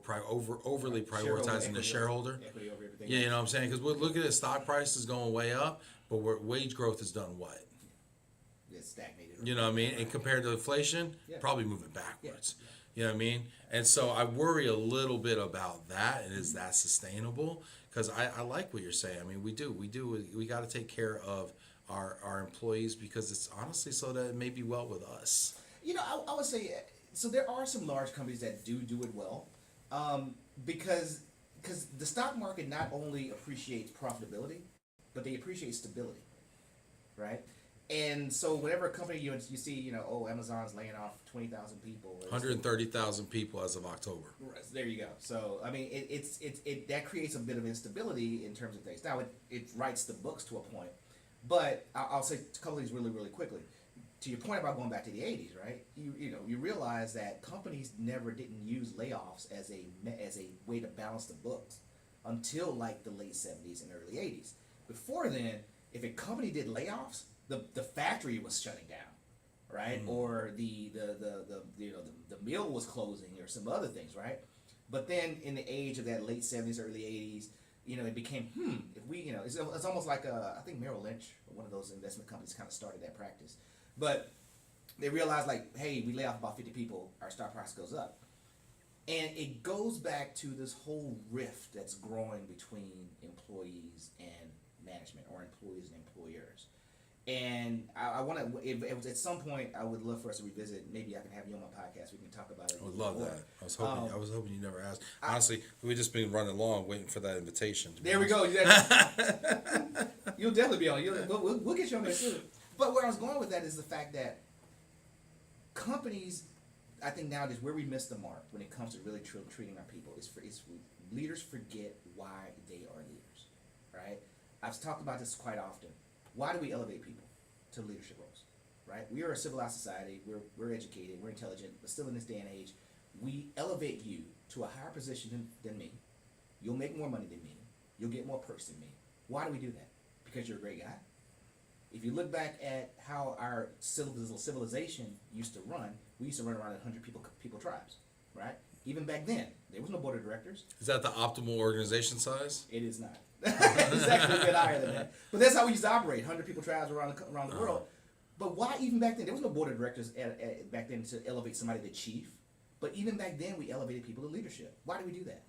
[SPEAKER 1] overly prioritizing the shareholder.
[SPEAKER 2] Equity over everything
[SPEAKER 1] Yeah,
[SPEAKER 2] else.
[SPEAKER 1] you know what I'm saying? Because we're looking at stock prices going way up, but wage growth has done what?
[SPEAKER 2] It's stagnated.
[SPEAKER 1] You know what I mean? And compared to inflation,
[SPEAKER 2] Yeah.
[SPEAKER 1] probably moving backwards. You know what I mean? And so I worry a little bit about that. And is that sustainable? Because I like what you're saying. I mean, we got to take care of our employees, because it's honestly so that it may be well with us.
[SPEAKER 2] I would say, so there are some large companies that do it well, because the stock market not only appreciates profitability, but they appreciate stability, right? And so whenever a company you see, Amazon's laying off 20,000 people,
[SPEAKER 1] 130,000 people as of October.
[SPEAKER 2] there you go. So I mean, it that creates a bit of instability in terms of things. Now it writes the books to a point, but I'll say a couple of these really quickly. To your point about going back to the '80s, right? You realize that companies didn't use layoffs as a way to balance the books until like the late '70s and early '80s. Before then, if a company did layoffs, the factory was shutting down, right? Or the mill was closing, or some other things, right? But then in the age of that late '70s, early '80s, it became if we it's almost like I think Merrill Lynch, one of those investment companies, kind of started that practice. But they realized, like, hey, we lay off about 50 people, our stock price goes up. And it goes back to this whole rift that's growing between employees and management, or employees and employers. And I want to, if at some point, I would love for us to revisit. Maybe I can have you on my podcast. We can talk about it.
[SPEAKER 1] I would love that. I was hoping you never asked. Honestly, we've just been running long, waiting for that invitation.
[SPEAKER 2] There we go. You'll definitely be on. We'll get you on there soon. But where I was going with that is the fact that companies, I think nowadays, where we miss the mark when it comes to really treating our people is leaders forget why they are leaders, right? I've talked about this quite often. Why do we elevate people to leadership roles, right? We are a civilized society. We're educated. We're intelligent. But still in this day and age, we elevate you to a higher position than me. You'll make more money than me. You'll get more perks than me. Why do we do that? because you're a great guy. If you look back at how our civilization used to run, we used to run around 100 people tribes, right? Even back then, there was no board of directors.
[SPEAKER 1] Is that the optimal organization size?
[SPEAKER 2] It is not. It's actually a bit higher than that. But that's how we used to operate, 100 people tribes around the world. But why even back then? There was no board of directors back then to elevate somebody to chief. But even back then, we elevated people to leadership. Why did we do that?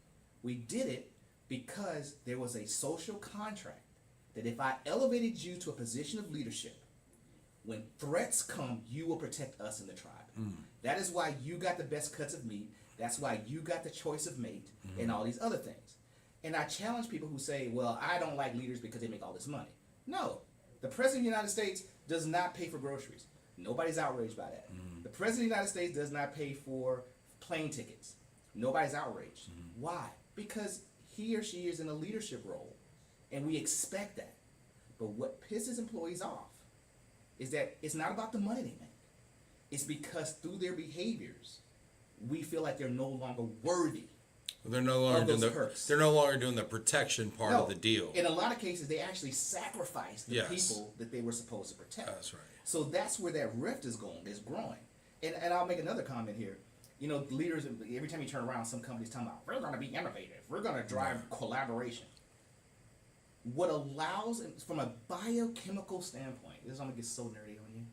[SPEAKER 2] We did it because there was a social contract that if I elevated you to a position of leadership, when threats come, you will protect us in the tribe. That is why you got the best cuts of meat. That's why you got the choice of mate and all these other things. And I challenge people who say, well, I don't like leaders because they make all this money. No. The President of the United States does not pay for groceries. Nobody's outraged by that. The President of the United States does not pay for plane tickets. Nobody's outraged. Why? Because he or she is in a leadership role, and we expect that. But what pisses employees off is that it's not about the money they make. It's because through their behaviors, we feel like they're no longer worthy.
[SPEAKER 1] They're no longer
[SPEAKER 2] of
[SPEAKER 1] doing
[SPEAKER 2] those
[SPEAKER 1] the
[SPEAKER 2] perks.
[SPEAKER 1] they're no longer doing the protection part
[SPEAKER 2] No,
[SPEAKER 1] of the deal.
[SPEAKER 2] In a lot of cases, they actually sacrifice the
[SPEAKER 1] Yes.
[SPEAKER 2] people that they were supposed to protect.
[SPEAKER 1] That's right.
[SPEAKER 2] So that's where that rift is growing. And I'll make another comment here. You know, leaders, every time you turn around, some companies talking about, we're going to be innovative. We're going to drive collaboration. What allows, from a biochemical standpoint, this is going to get so nerdy on you.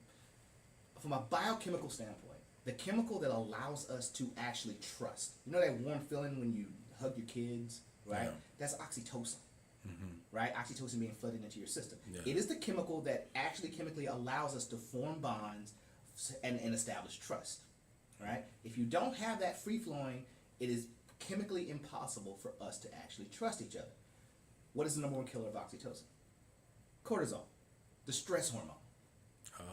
[SPEAKER 2] From a biochemical standpoint, the chemical that allows us to actually trust. You know that warm feeling when you hug your kids, right?
[SPEAKER 1] Yeah.
[SPEAKER 2] That's oxytocin, right? Oxytocin being flooded into your system.
[SPEAKER 1] Yeah.
[SPEAKER 2] It is the chemical that actually chemically allows us to form bonds and establish trust, right? If you don't have that free flowing, it is chemically impossible for us to actually trust each other. What is the number one killer of oxytocin? Cortisol, the stress hormone.
[SPEAKER 1] Oh,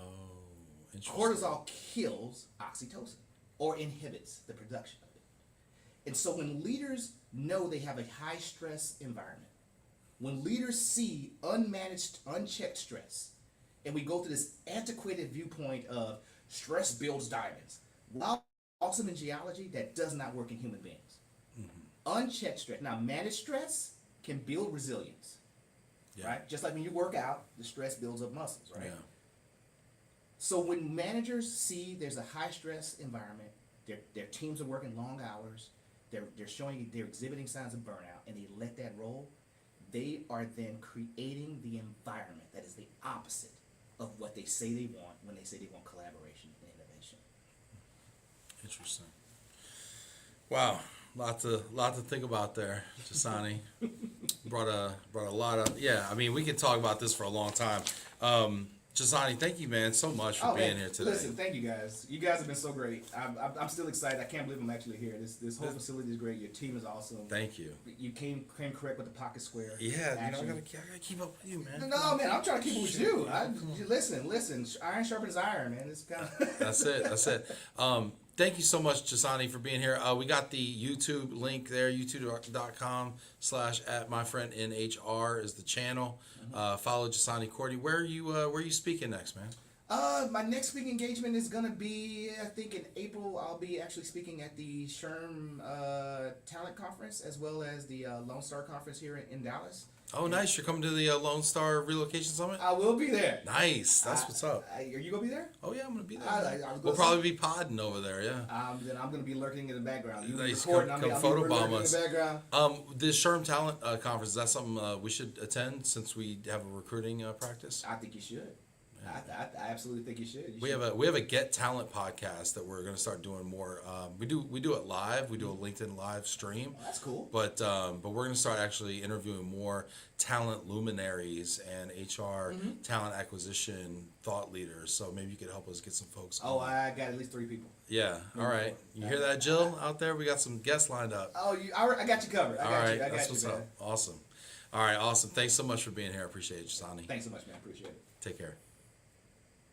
[SPEAKER 1] interesting.
[SPEAKER 2] Cortisol kills oxytocin or inhibits the production of it. And so when leaders know they have a high stress environment, when leaders see unmanaged, unchecked stress, and we go to this antiquated viewpoint of stress builds diamonds, while awesome in geology, that does not work in human beings. Unchecked stress. Now, managed stress can build resilience, right? Just like when you work out, the stress builds up muscles, right?
[SPEAKER 1] Yeah.
[SPEAKER 2] So when managers see there's a high stress environment, their teams are working long hours, they're exhibiting signs of burnout, and they let that roll, they are then creating the environment that is the opposite of what they say they want when they say they want collaboration and innovation.
[SPEAKER 1] Interesting. Wow, lot to think about there, Njsane. brought a lot of I mean, we could talk about this for a long time. Njsane, thank you, man, so much for being here today.
[SPEAKER 2] Listen, thank you guys. You guys have been so great. I'm still excited. I can't believe I'm actually here. This whole facility is great. Your team is awesome.
[SPEAKER 1] Thank you.
[SPEAKER 2] You came correct with the pocket square.
[SPEAKER 1] Yeah, you know, I
[SPEAKER 2] action.
[SPEAKER 1] gotta keep up with you, man.
[SPEAKER 2] No, man, I'm trying to keep it with you. Listen. Iron sharpens iron, man. It's kind of.
[SPEAKER 1] That's it. Thank you so much, Njsane, for being here. We got the YouTube link there, youtube.com/@myfriendnhr is the channel. Follow Njsane Courtney. Where are you speaking next, man?
[SPEAKER 2] My next speaking engagement is gonna be, I think in April. I'll be actually speaking at the SHRM Talent Conference as well as the Lone Star Conference here in Dallas.
[SPEAKER 1] Oh, nice. You're coming to the Lone Star Relocation Summit?
[SPEAKER 2] I will be there.
[SPEAKER 1] Nice. That's what's up.
[SPEAKER 2] Are you gonna be there?
[SPEAKER 1] Oh, yeah, I'm going to be there.
[SPEAKER 2] We'll
[SPEAKER 1] probably be podding over there, yeah.
[SPEAKER 2] Then I'm gonna be lurking in the background. You
[SPEAKER 1] Nice.
[SPEAKER 2] recording?
[SPEAKER 1] Come
[SPEAKER 2] I'll be
[SPEAKER 1] photobomb
[SPEAKER 2] lurking
[SPEAKER 1] us.
[SPEAKER 2] in the background.
[SPEAKER 1] The SHRM Talent Conference, is that something we should attend since we have a recruiting practice?
[SPEAKER 2] I think you should. I absolutely think you should.
[SPEAKER 1] We have a Get Talent podcast that we're going to start doing more. We do it live. We do a LinkedIn live stream.
[SPEAKER 2] That's cool.
[SPEAKER 1] But we're going to start actually interviewing more talent luminaries and HR talent acquisition thought leaders. So maybe you could help us get some folks.
[SPEAKER 2] Oh,
[SPEAKER 1] on.
[SPEAKER 2] I got at least 3 people.
[SPEAKER 1] Yeah. All right. You hear that, Jill? Out there, we got some guests lined up.
[SPEAKER 2] Oh, I got you covered. I got you.
[SPEAKER 1] That's what's up. Awesome. All right. Awesome. Thanks so much for being here. I appreciate it, Njsane.
[SPEAKER 2] Thanks so much, man. I appreciate it.
[SPEAKER 1] Take care.